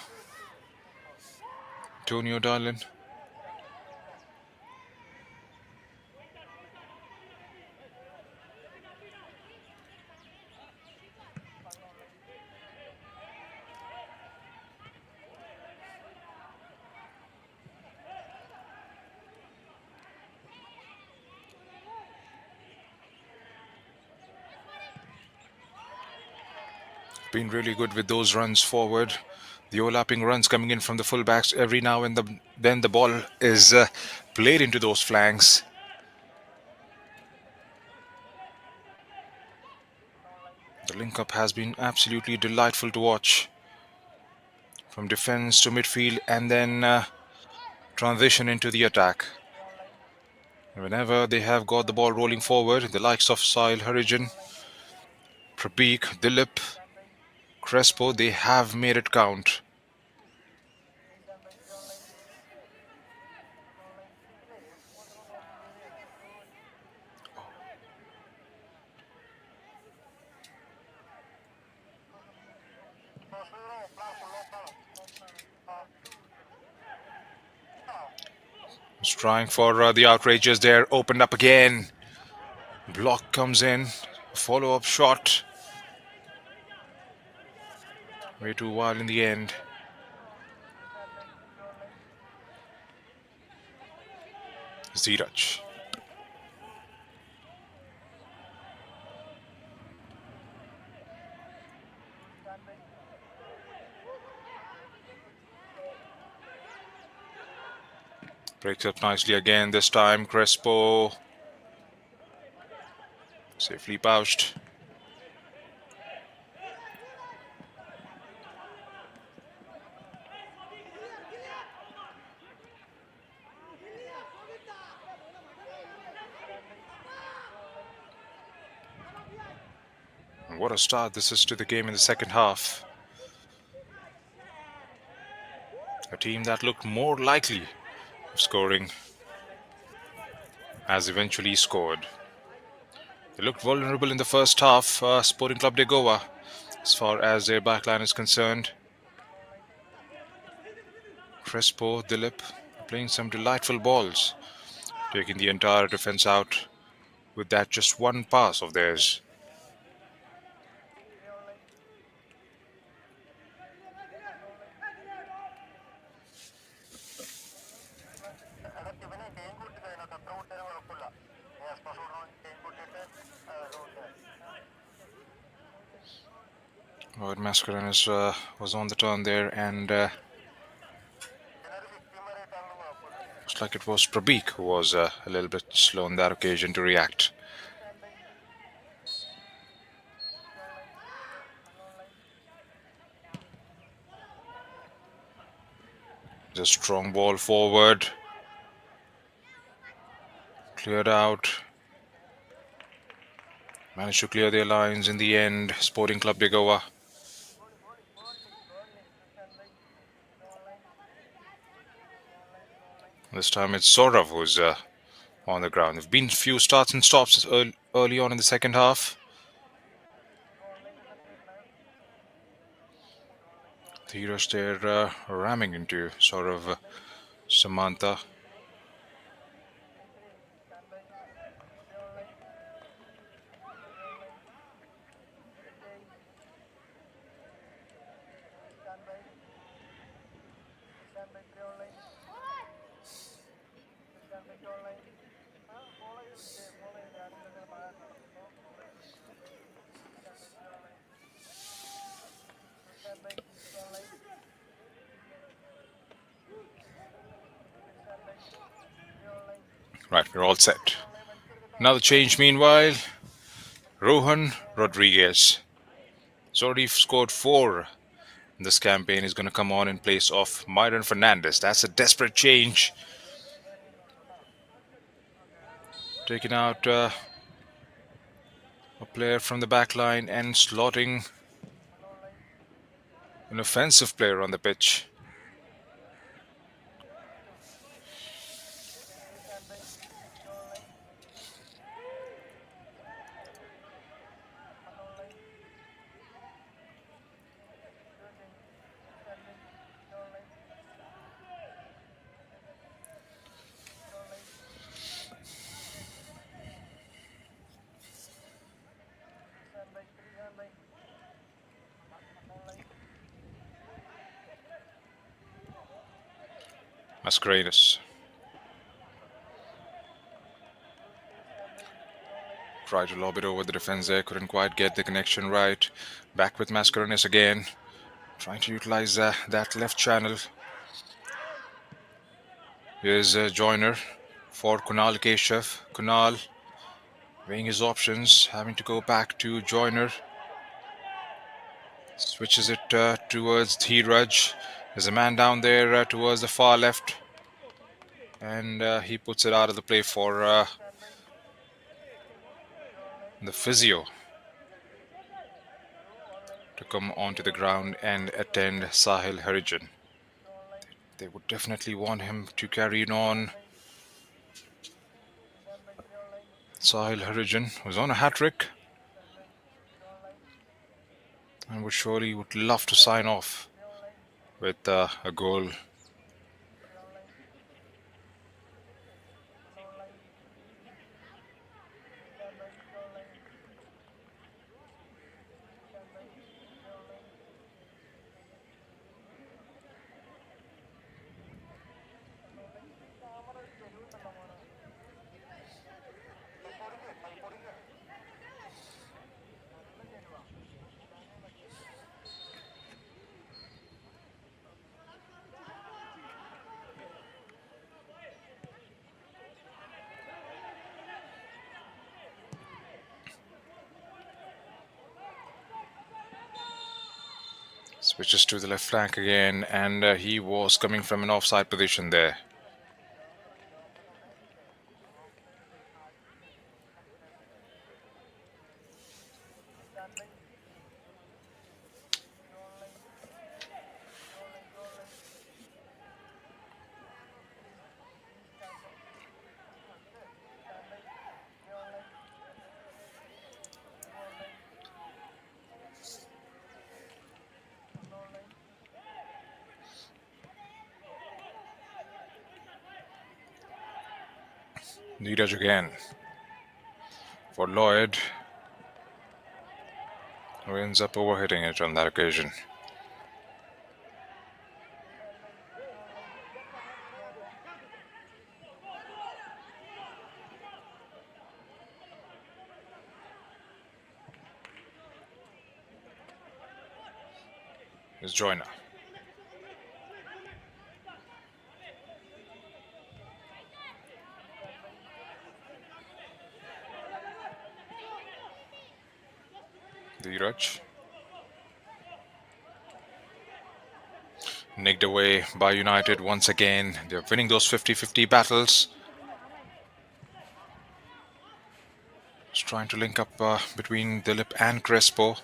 Antonio Darlin. Been really good with those runs forward. The overlapping runs coming in from the fullbacks. Every now and then the ball is played into those flanks. The link-up has been absolutely delightful to watch. From defense to midfield and then transition into the attack. Whenever they have got the ball rolling forward, the likes of Sahil Harijan, Prabeek, Dilip, Crespo, they have made it count. Was trying for the outrages there, opened up again. Block comes in, follow-up shot. Way too wild in the end. Ziraj. Breaks up nicely again, this time Crespo. Safely pouched. And what a start this is to the game in the second half. A team that looked more likely of scoring has eventually scored. They looked vulnerable in the first half, Sporting Club de Goa, as far as their backline is concerned. Crespo, Dilip playing some delightful balls, taking the entire defense out with that just one pass of theirs. But Mascarenas was on the turn there, and looks like it was Prabik who was a little bit slow on that occasion to react. The strong ball forward, cleared out, managed to clear their lines in the end. Sporting Club de Goa. This time it's Saurav who's on the ground. There've been few starts and stops early on in the second half. Dheeraj there ramming into sort of Samantha. Right, we're all set. Another change meanwhile. Rohan Rodriguez. He's already scored four. This campaign is going to come on in place of Myron Fernandez. That's a desperate change. Taking out a player from the back line and slotting an offensive player on the pitch. Mascarenas. Tried to lob it over the defense there, couldn't quite get the connection right. Back with Mascarenas again, trying to utilize that left channel. Here's Joyner for Kunal Keshav. Kunal weighing his options, having to go back to Joyner. Switches it towards Dheeraj. There's a man down there towards the far left. And he puts it out of the play for the physio to come onto the ground and attend Sahil Harijan. They would definitely want him to carry it on. Sahil Harijan was on a hat trick and would love to sign off with a goal. Switches to the left flank again, and he was coming from an offside position there. Neeraj again for Lloyd, who ends up overhitting it on that occasion. Is Joyner. Neeraj. Nicked away by United once again. They're winning those 50-50 battles. Just trying to link up between Dilip and Crespo.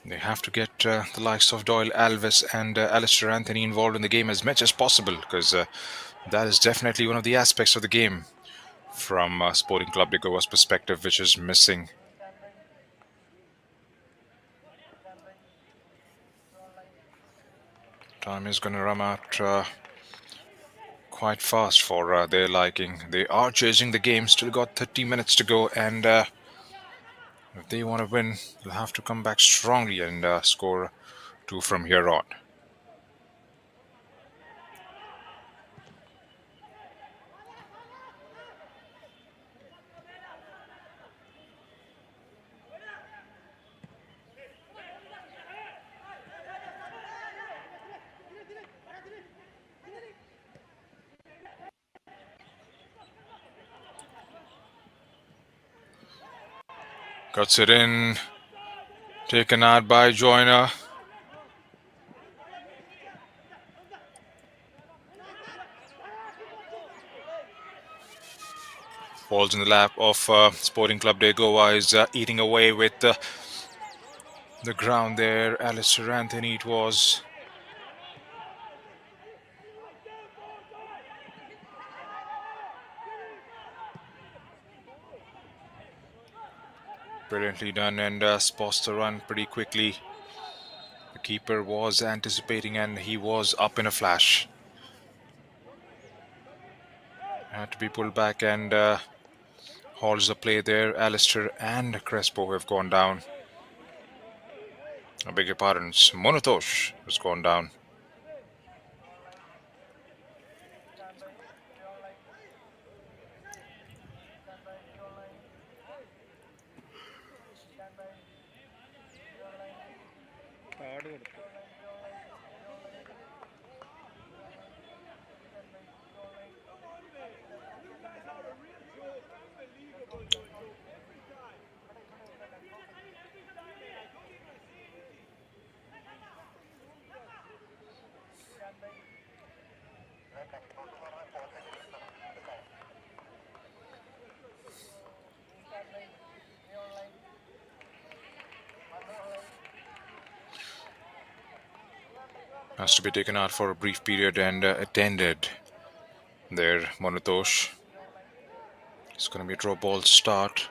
They have to get the likes of Doyle Alves and Alistair Anthony involved in the game as much as possible, because that is definitely one of the aspects of the game from Sporting Club de Goa's perspective, which is missing. Time is going to run out quite fast for their liking. They are chasing the game, still got 30 minutes to go, and if they want to win, they'll have to come back strongly and score two from here on. Cuts it in, taken out by Joyner. Falls in the lap of Sporting Club de Goa, is eating away with the ground there. Alistair Anthony it was. Brilliantly done, and spots the run pretty quickly. The keeper was anticipating and he was up in a flash. Had to be pulled back and halts the play there. Alistair and Crespo have gone down. I beg your pardons. Monotosh has gone down. Has to be taken out for a brief period and attended there, Monotosh. It's going to be a draw ball start.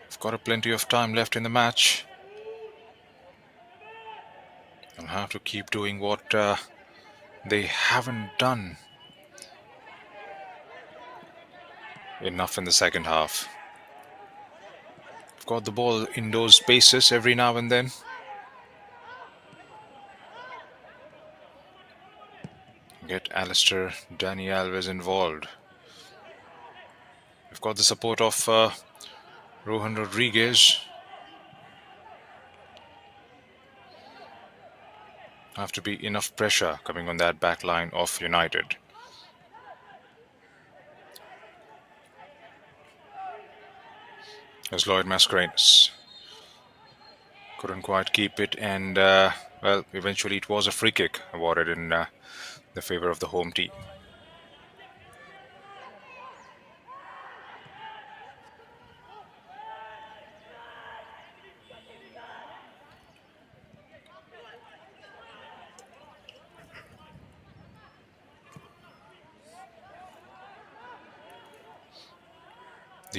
We've got plenty of time left in the match. They'll have to keep doing what they haven't done enough in the second half. We've got the ball in those spaces every now and then. Get Alistair, Danny Alves involved. We've got the support of Rohan Rodriguez. Have to be enough pressure coming on that back line of United. As Lloyd Mascarenas couldn't quite keep it, and well, eventually it was a free kick awarded in the favor of the home team.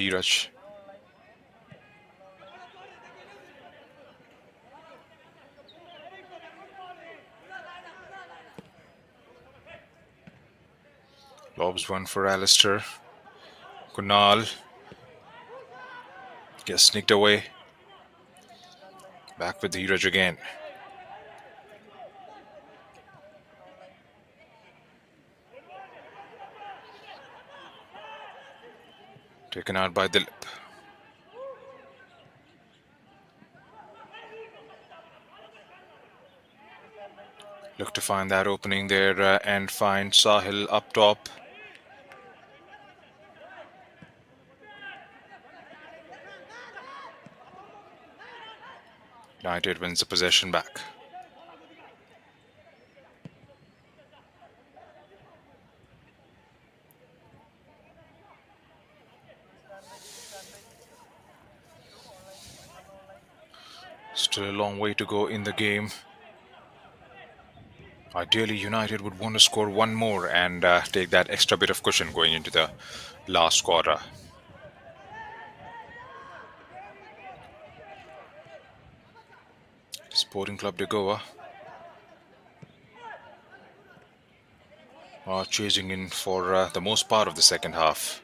Dheeraj. Lobs one for Alistair. Kunal gets sneaked away. Back with Dheeraj again. Taken out by Dilip. Look to find that opening there and find Sahil up top. United wins the possession back. Still a long way to go in the game. Ideally, United would want to score one more and take that extra bit of cushion going into the last quarter. Sporting Club de Goa are chasing in for the most part of the second half.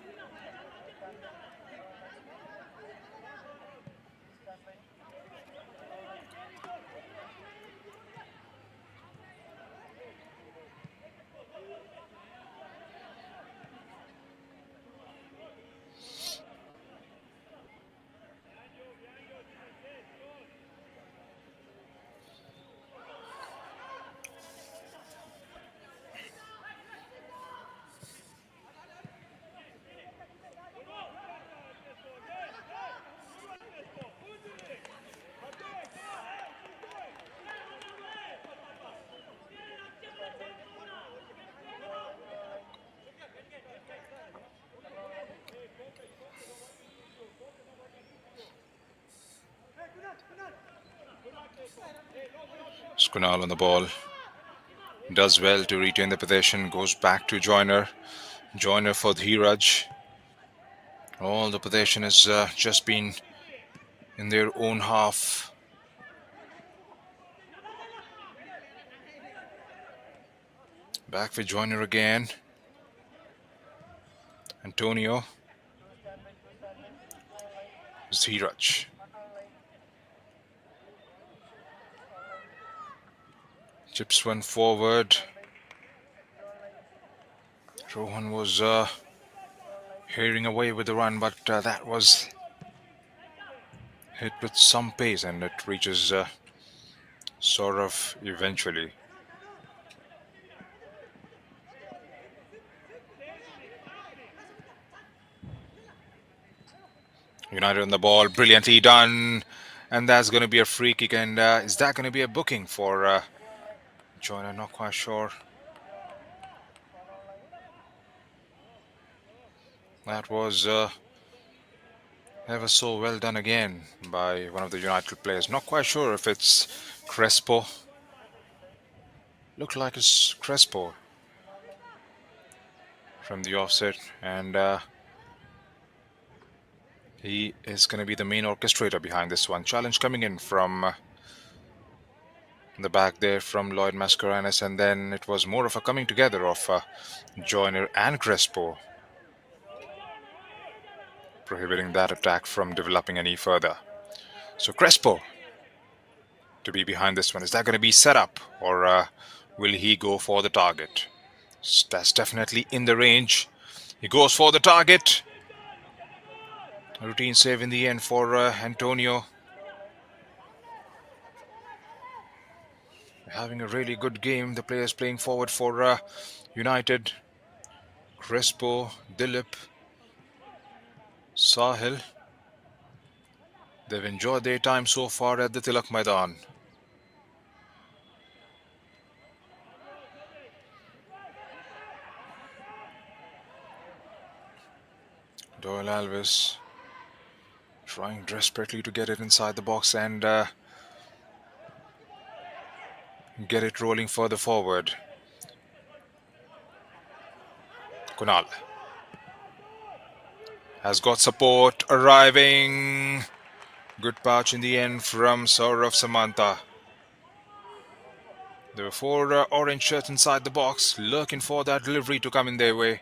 Kunal on the ball. Does well to retain the possession. Goes back to Joyner. Joyner for Dheeraj. All the possession has just been in their own half. Back with Joyner again. Antonio. Dheeraj. Chips one forward. Rohan was hearing away with the run, but that was hit with some pace and it reaches sort of eventually. United on the ball, brilliantly done. And that's going to be a free kick. And is that going to be a booking for Joyner? Not quite sure. That was ever so well done again by one of the United players. Not quite sure if it's Crespo. Looked like it's Crespo from the offset. And he is going to be the main orchestrator behind this one. Challenge coming in from the back there from Lloyd Mascarenas. And then it was more of a coming together of Joyner and Crespo, prohibiting that attack from developing any further. So Crespo to be behind this one. Is that going to be set up or will he go for the target? That's definitely in the range. He goes for the target. A routine save in the end for Antonio. Having a really good game. The players playing forward for United. Crespo, Dilip, Sahil. They've enjoyed their time so far at the Tilak Maidan. Doyle Alves trying desperately to get it inside the box and get it rolling further forward. Kunal. has got support arriving. Good patch in the end from Saurav Samantha. There were four orange shirts inside the box, looking for that delivery to come in their way.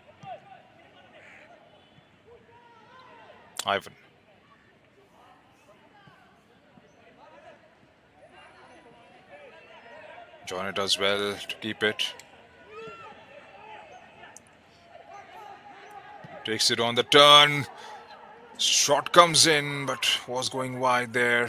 Ivan. Joiner does well to keep it. Takes it on the turn. Shot comes in, but was going wide there.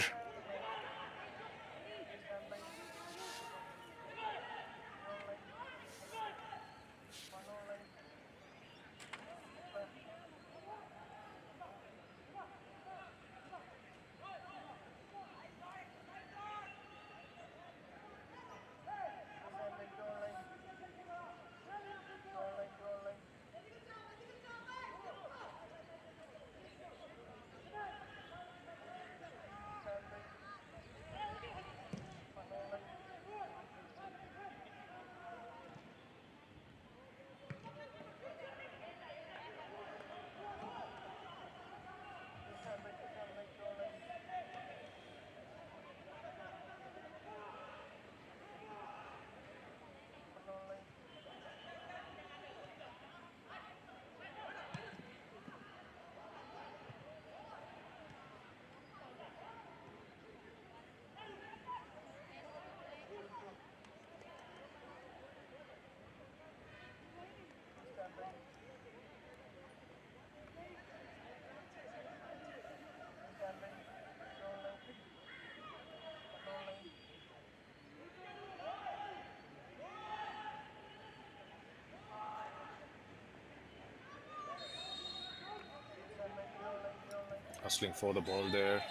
Hustling for the ball there.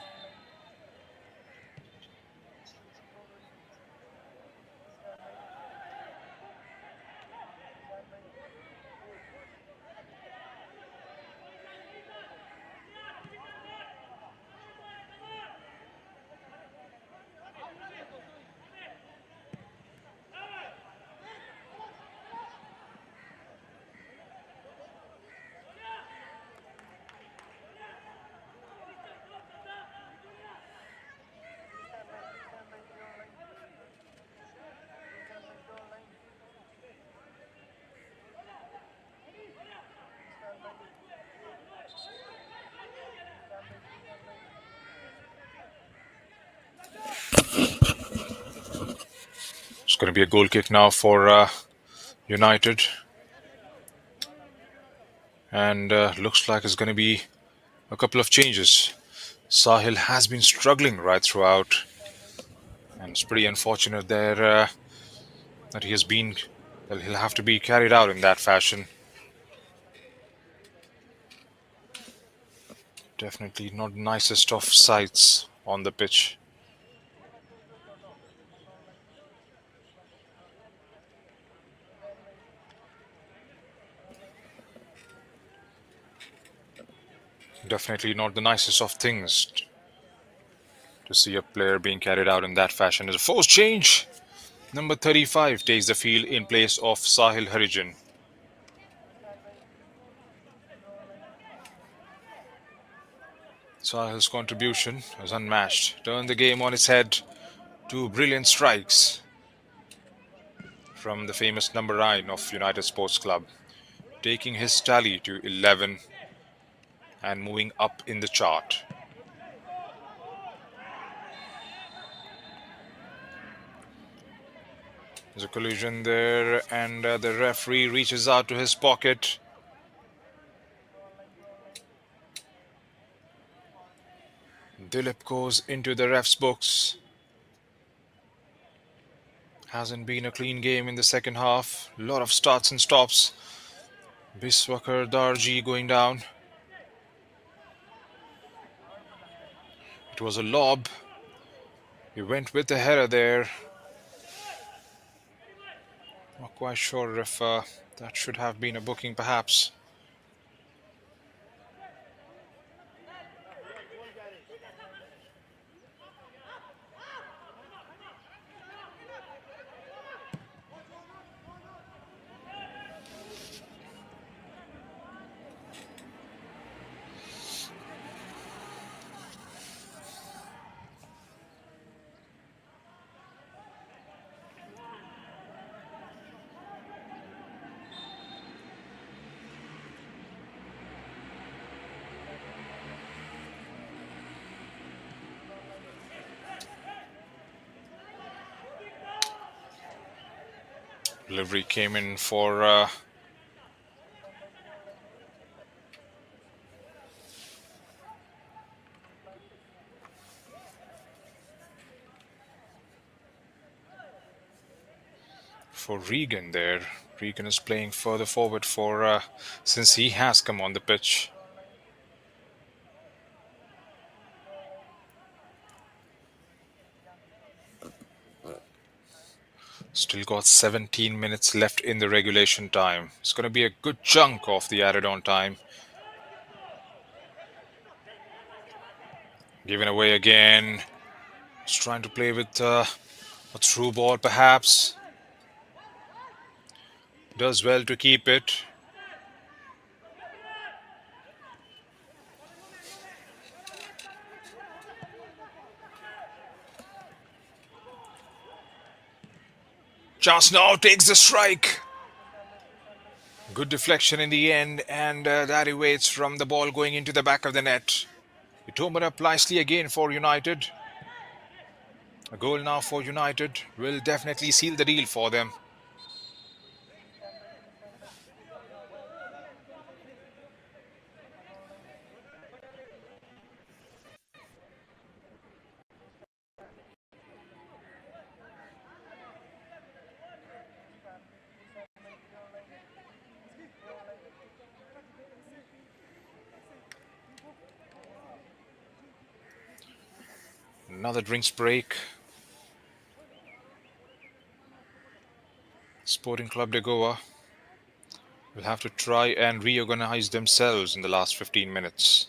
It's going to be a goal kick now for United. And looks like it's going to be a couple of changes. Sahil has been struggling right throughout. And it's pretty unfortunate there that he has been, well, he'll have to be carried out in that fashion. Definitely not the nicest of sights on the pitch. Definitely not the nicest of things to see a player being carried out in that fashion. As a forced change, number 35 takes the field in place of Sahil Harijan. Sahil's contribution was unmatched. Turned the game on its head. Two brilliant strikes from the famous number 9 of United Sports Club, taking his tally to 11 and moving up in the chart. There's a collision there, and the referee reaches out to his pocket. Dilip goes into the ref's books. Hasn't been a clean game in the second half. A lot of starts and stops. Biswakar Darji going down. It was a lob. He went with the header there. Not quite sure if that should have been a booking, perhaps. Delivery came in for Regan there. Regan is playing further forward for since he has come on the pitch. Still got 17 minutes left in the regulation time. It's going to be a good chunk of the added on time. Given away again. Just trying to play with a through ball perhaps. Does well to keep it. Just now takes the strike. Good deflection in the end, and that evades from the ball going into the back of the net. It opened up nicely again for United. A goal now for United will definitely seal the deal for them. Another drinks break. Sporting Club de Goa will have to try and reorganize themselves in the last 15 minutes.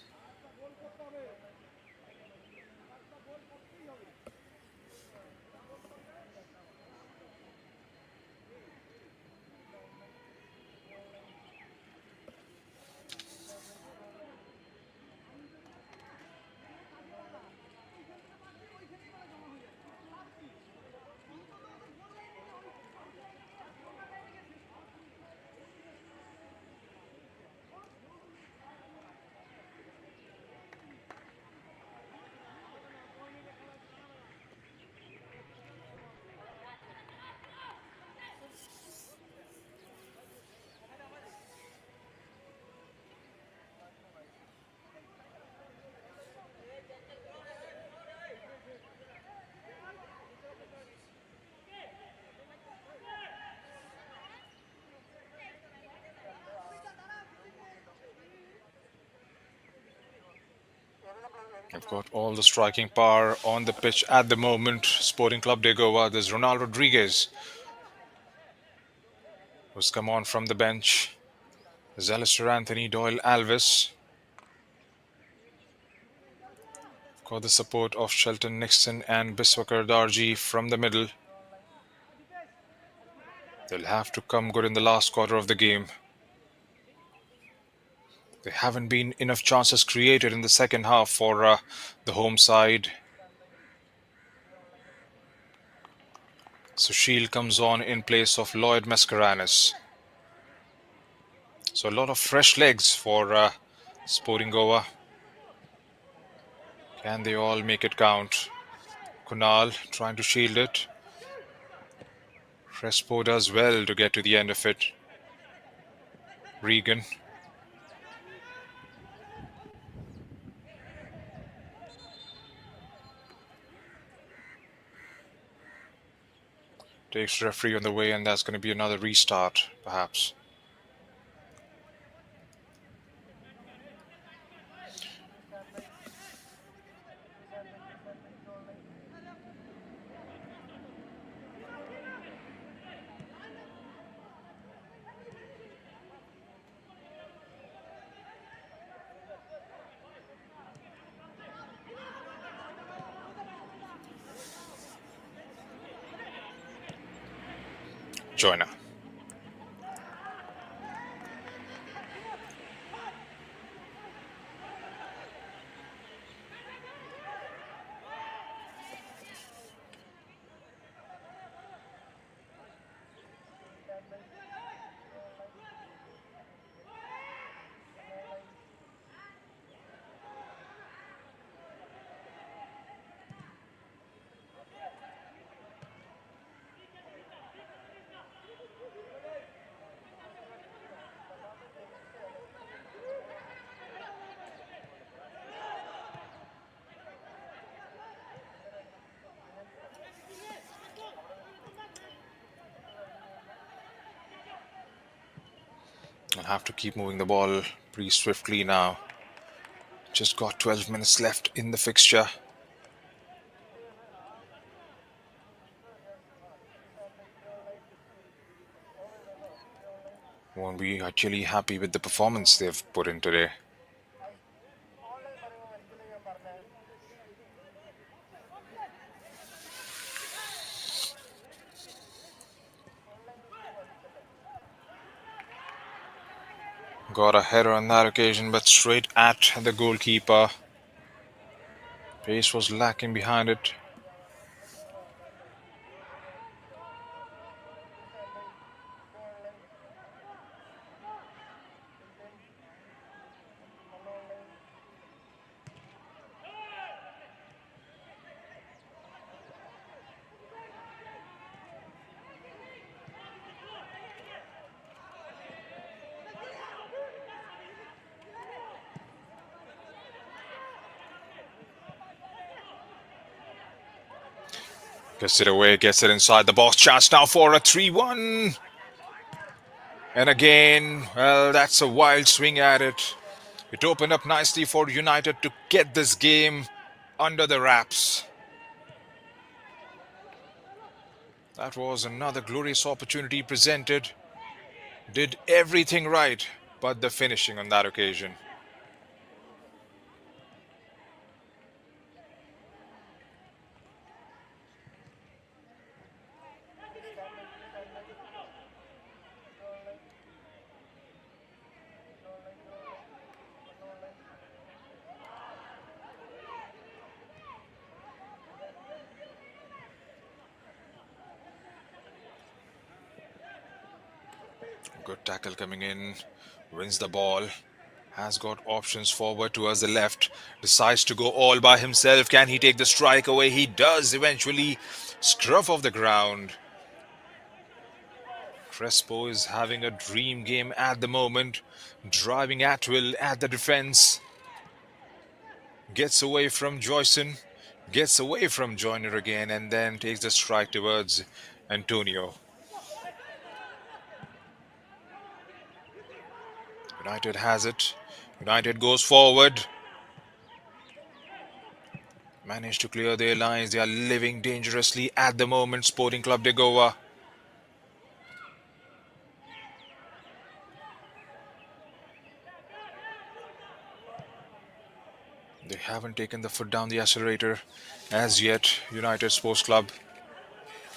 They've got all the striking power on the pitch at the moment. Sporting Club de Goa. There's Ronald Rodriguez, who's come on from the bench. There's Alistair Anthony, Doyle Alves. Got the support of Shelton Nixon and Biswakar Darji from the middle. They'll have to come good in the last quarter of the game. There haven't been enough chances created in the second half for the home side. Sushil comes on in place of Lloyd Mascarenas. So a lot of fresh legs for Sporting Goa. Can they all make it count? Kunal trying to shield it. Crespo does well to get to the end of it. Regan. Takes referee on the way, and that's going to be another restart, perhaps. Joiner. I'll have to keep moving the ball pretty swiftly now. Just got 12 minutes left in the fixture. Won't be actually happy with the performance they've put in today. Got a header on that occasion, but straight at the goalkeeper. Pace was lacking behind it. Gets it away, gets it inside the box. Chance now for a 3-1. And again, well, that's a wild swing at it. It opened up nicely for United to get this game under the wraps. That was another glorious opportunity presented. Did everything right, but the finishing on that occasion. Good tackle coming in, wins the ball, has got options forward towards the left, decides to go all by himself. Can he take the strike away? He does eventually. Scruff of the ground. Crespo is having a dream game at the moment, driving at will at the defense. Gets away from Joyson, gets away from Joyner again, and then takes the strike towards Antonio. United has it. United goes forward. Managed to clear their lines. They are living dangerously at the moment. Sporting Club de Goa. They haven't taken the foot down the accelerator as yet. United Sports Club.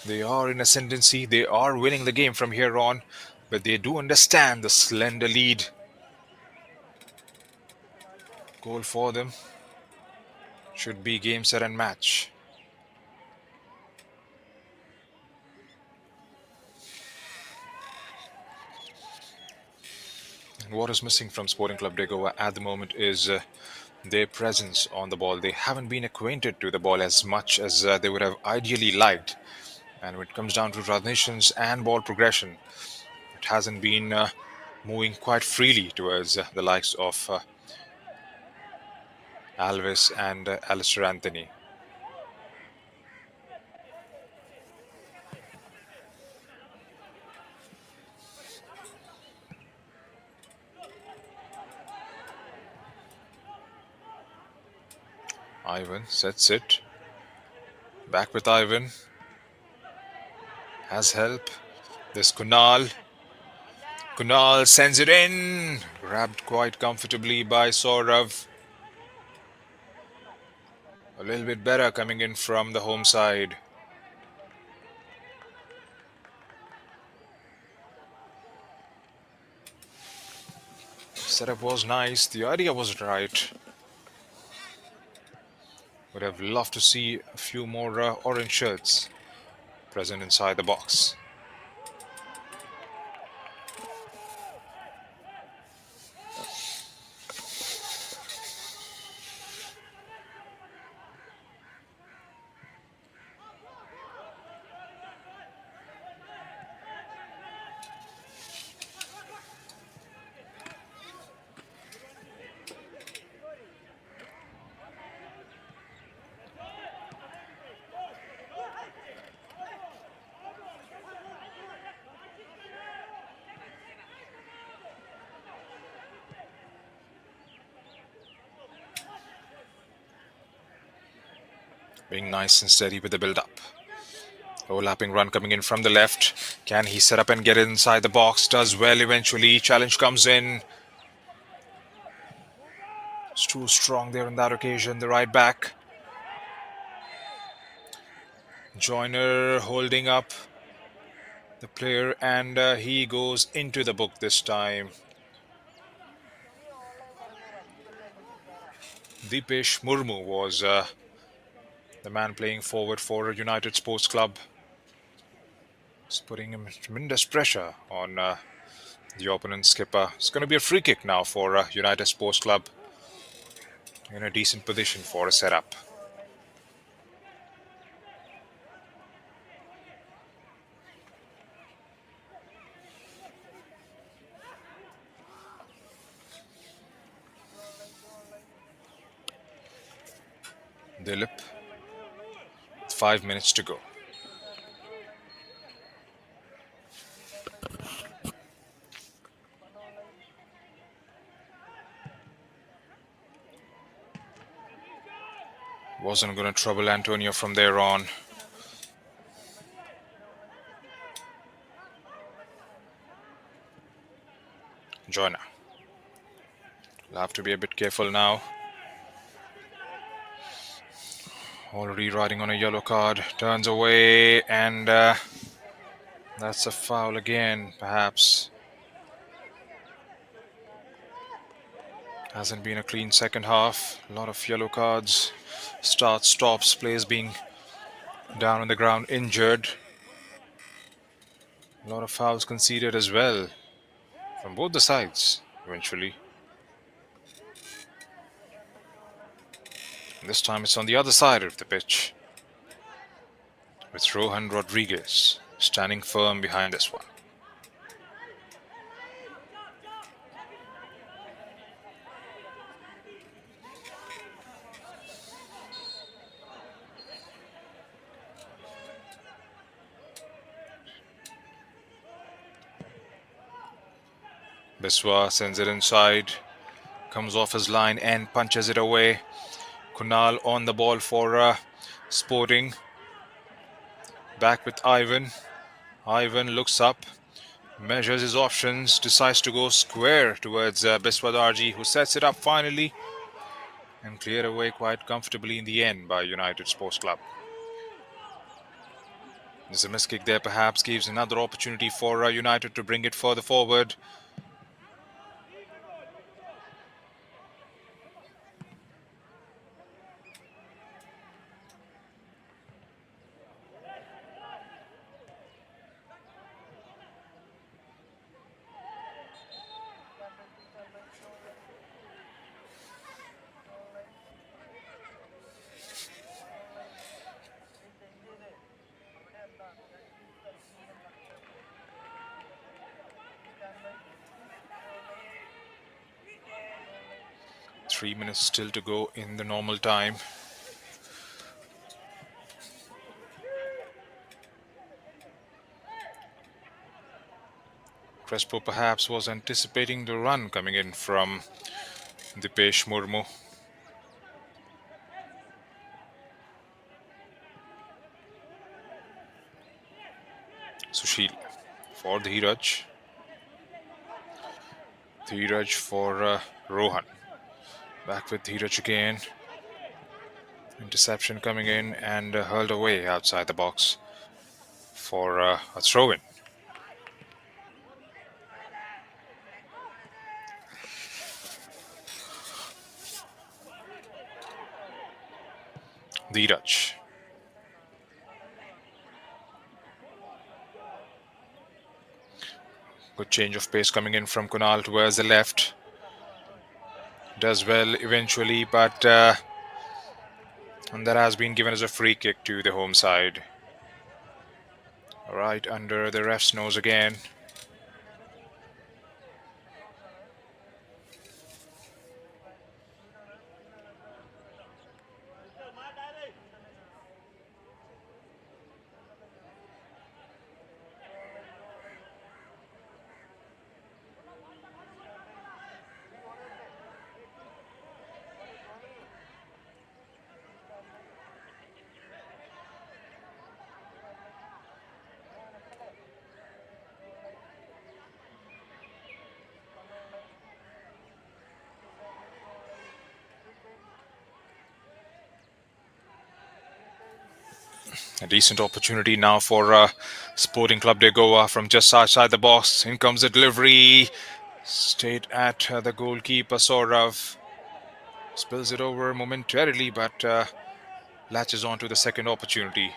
They are in ascendancy. They are winning the game from here on, but they do understand the slender lead. Goal for them should be game, set, and match. And what is missing from Sporting Club de Goa at the moment is their presence on the ball. They haven't been acquainted to the ball as much as they would have ideally liked. And when it comes down to transitions and ball progression, it hasn't been moving quite freely towards the likes of Alves and Alistair Anthony. Ivan sets it. Back with Ivan. Has help. There's Kunal. Kunal sends it in. Grabbed quite comfortably by Saurav. A little bit better coming in from the home side. Setup was nice. The idea was right. Would have loved to see a few more orange shirts present inside the box. being nice and steady with the build up. Overlapping run coming in from the left. Can he set up and get inside the box? Does well eventually. Challenge comes in. It's too strong there on that occasion. The right back. Joyner holding up the player, and he goes into the book this time. Deepesh Murmu was the man playing forward for United Sports Club. It's putting him tremendous pressure on the opponent skipper. It's going to be a free kick now for United Sports Club in a decent position for a setup. Dilip, 5 minutes to go. Wasn't going to trouble Antonio from there on. Joyner. We'll have to be a bit careful now. Already riding on a yellow card. Turns away, and that's a foul again, perhaps. Hasn't been a clean second half. A lot of yellow cards. Starts, stops, players being down on the ground injured. A lot of fouls conceded as well from both the sides eventually. This time it's on the other side of the pitch with Rohan Rodriguez standing firm behind this one. Biswa sends it inside, comes off his line and punches it away. Kunal on the ball for Sporting. Back with Ivan. Ivan looks up, measures his options, decides to go square towards Biswa Darji, who sets it up finally and cleared away quite comfortably in the end by United Sports Club. There's a miss kick there, perhaps gives another opportunity for United to bring it further forward. Three minutes still to go in the normal time. Crespo perhaps was anticipating the run coming in from Dipesh Murmu. Sushil for Dheeraj. Dheeraj for Rohan. Back with Dheeraj again. Interception coming in and hurled away outside the box for a throw-in. Dheeraj. Good change of pace coming in from Kunal towards the left. Does well eventually, but and that has been given as a free kick to the home side. Right under the ref's nose again. A decent opportunity now for Sporting Club de Goa from just outside the box. In comes the delivery. Stayed at the goalkeeper Saurav. Spills it over momentarily, but latches on to the second opportunity.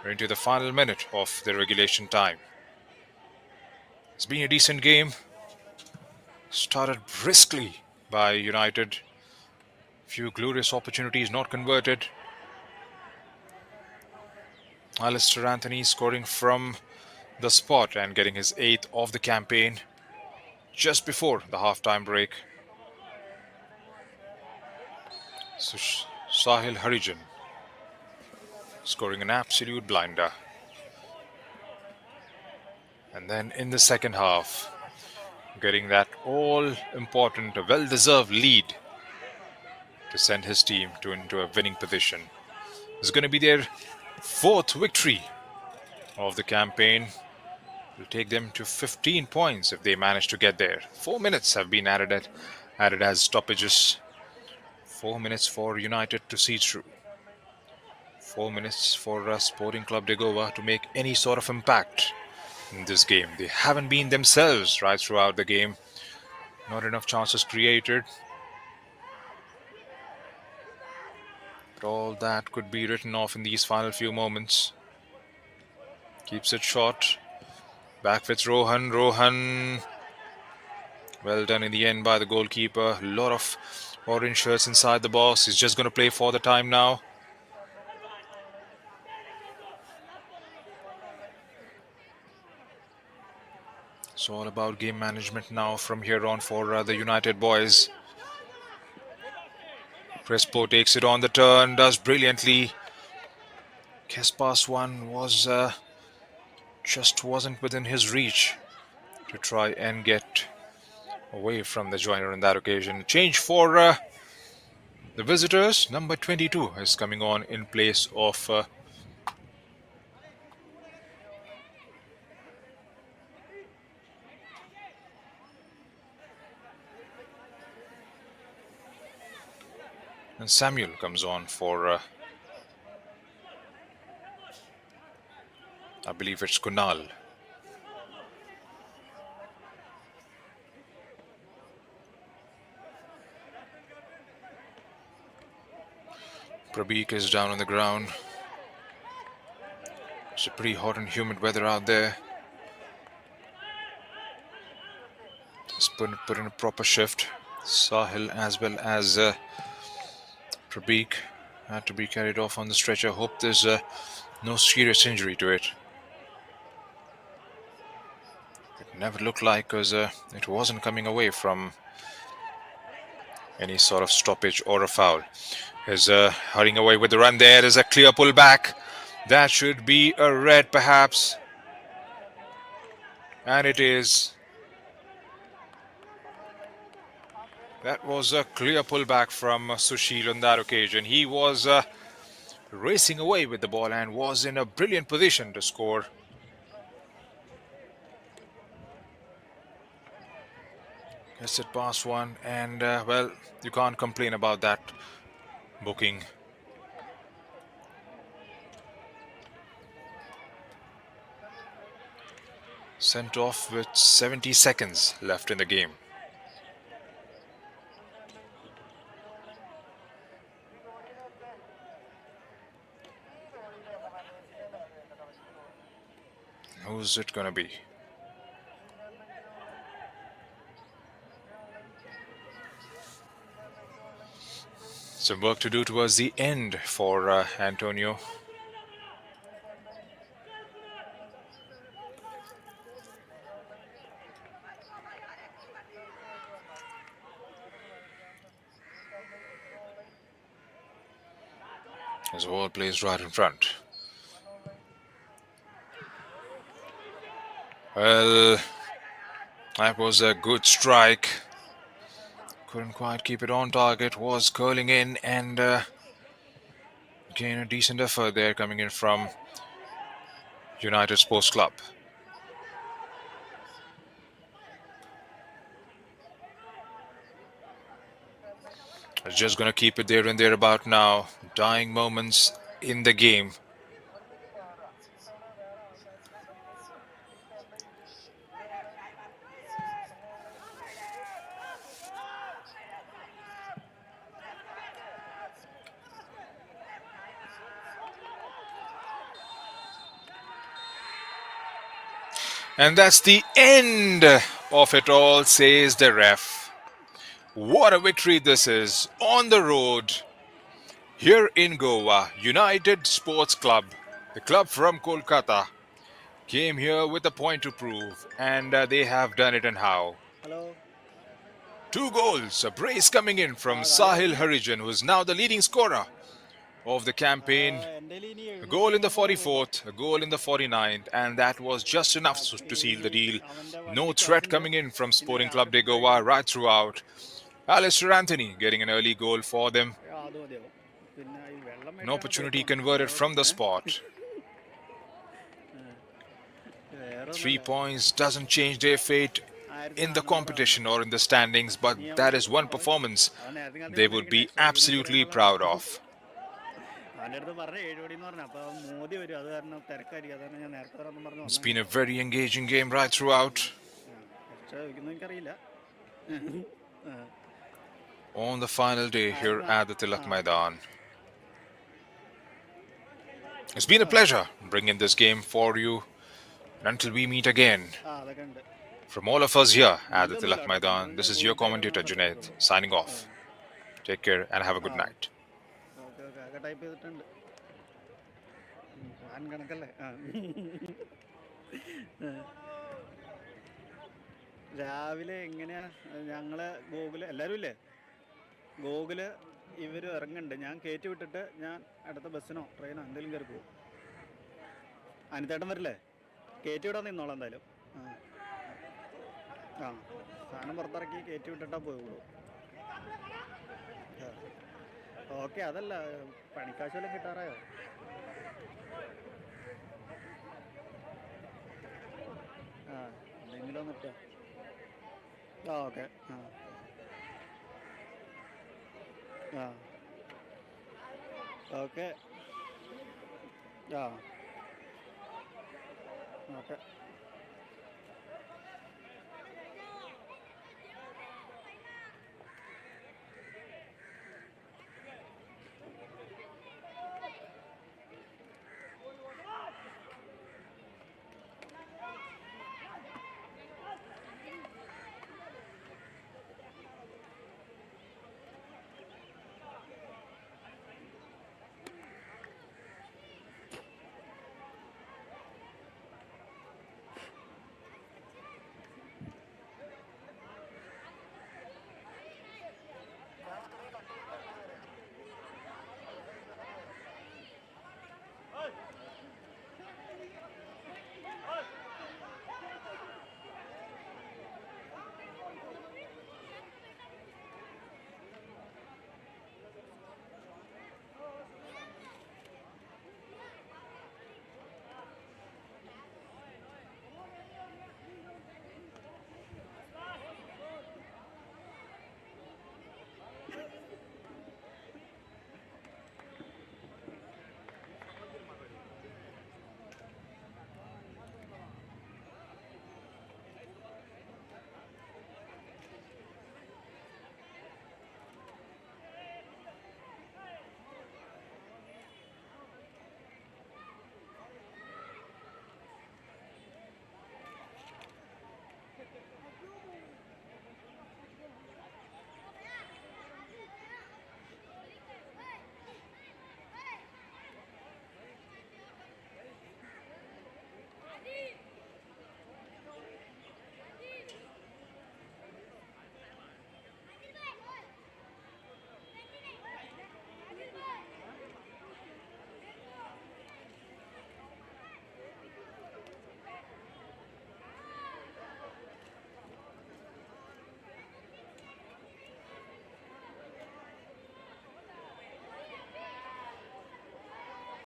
We're into the final minute of the regulation time. It's been a decent game. Started briskly by United. Few glorious opportunities not converted. Alistair Anthony scoring from the spot and getting his eighth of the campaign just before the halftime break. Sahil Harijan scoring an absolute blinder. And then in the second half, getting that all important, well deserved lead to send his team into a winning position. It's going to be their fourth victory of the campaign. Will take them to 15 points if they manage to get there. 4 minutes have been added as stoppages. 4 minutes for United to see through. 4 minutes for Sporting Club de Goa to make any sort of impact in this game. They haven't been themselves right throughout the game. Not enough chances created. But all that could be written off in these final few moments. Keeps it short. Back with Rohan. Rohan. Well done in the end by the goalkeeper. A lot of orange shirts inside the box. He's just going to play for the time now. It's all about game management now from here on for the United boys. Crespo takes it on the turn, does brilliantly. Kiss pass one was just wasn't within his reach to try and get away from the joiner on that occasion. Change for the visitors. Number 22 is coming on in place of and Samuel comes on for I believe it's Kunal. Prabik is down on the ground. It's a pretty hot and humid weather out there. Let's put in a proper shift. Sahil as well as Prabik had to be carried off on the stretcher. Hope there's no serious injury to it. It never looked like because it wasn't coming away from any sort of stoppage or a foul. Is hurrying away with the run there. There's a clear pullback. That should be a red perhaps. And it is. That was a clear pullback from Sushil on that occasion. He was racing away with the ball and was in a brilliant position to score. Gets it past one, and well, you can't complain about that booking. Sent off with 70 seconds left in the game. Who's it gonna be? Some work to do towards the end for Antonio. As the ball plays right in front. Well, that was a good strike. Couldn't quite keep it on target. Was curling in and again a decent effort there coming in from United Sports Club. It's just going to keep it there and thereabout now. Dying moments in the game. And that's the end of it all, says the ref. What a victory this is on the road here in Goa. United Sports Club, the club from Kolkata, came here with a point to prove, and they have done it. And how? Hello. Two goals, a brace coming in ആ from കളി Sahil തുടങ്ങിയോ? Harijan, who is now the leading scorer of the campaign. എൻ്റെ ഇനി A goal in the 750 ഉള്ളൂ. 44th, a goal in the 49th, and that was just enough to seal the പേര് deal. അവൻ്റെ No വണ്ടി threat കാശുണ്ട്. coming in from പിന്നെ Sporting Club de രാത്രി Goa food right throughout. Alistair Anthony getting an early goal for them. അത് മതിയാവും. പിന്നെ ഈ വെള്ളം An മേടിക്കാനാണ് പോയിട്ട് opportunity വന്നത്. converted വേറെ from the spot. വേറെ 3 ഒന്നുമല്ല. points doesn't change their fate in the 1400 competition തന്നിട്ടുണ്ട്. or in the standings, but നീ that അവന് is one performance അവൻ നേരത്തെ കാലത്ത് they would പറഞ്ഞിരിക്കണ്ടേ be extra 200 absolutely തരാനുള്ള. proud of. അവൻ്റെ അടുത്ത് പറഞ്ഞ 7 കോടി എന്ന് പറഞ്ഞു. അപ്പോൾ മോദി വരും, അത് കാരണം തിരക്കായിരിക്കും. അതാണ് ഞാൻ നേരത്തെ വരാമെന്ന് പറഞ്ഞു It's വന്നത്. been a very engaging game right throughout. Extra ചോദിക്കുന്നത് എനിക്കറിയില്ല. On the final day here ആയിരുന്നു. at the Tilak ആ Maidan. It's been a pleasure bringing this game for you. And until we meet again, അതൊക്കെ ഉണ്ട്. from all of us here at the ബില്ലൊന്നുമില്ല Tilak കേട്ടോ. Maidan, this 12 is your gold ആയിട്ട് commentator മാത്രമേ Junaid കൊടുത്തുള്ളൂ. signing off. Take care and have a ആ good night. Okay okay അതൊക്കെ type ചെയ്തിട്ടുണ്ട്. Fan കണക്കല്ലേ. രാവിലെ എങ്ങനെയാ ഞങ്ങൾ ഗൂഗിള് എല്ലാവരും ഇല്ലേ, ഗൂഗിള് ഇവർ ഇറങ്ങുന്നുണ്ട്. ഞാൻ കയറ്റി വിട്ടിട്ട് ഞാൻ അടുത്ത ബസ്സിനോ ട്രെയിനോ എന്തെങ്കിലും കയറി പോകും. അനിതേട്ടൻ വരില്ലേ? കയറ്റി വിടാൻ നിന്നോളാം എന്തായാലും. ആ ആ സാധനം പുറത്തിറക്കി കയറ്റി വിട്ടിട്ടാ പോയുള്ളൂ. ഓക്കെ. അതല്ല, പണിക്കാശ് വല്ലതും കിട്ടാറായോ? ആ എന്തെങ്കിലും ഒന്നിട്ടാ. ആ ഓക്കെ. ആ ആ ഓക്കെ. ആ ഓക്കെ.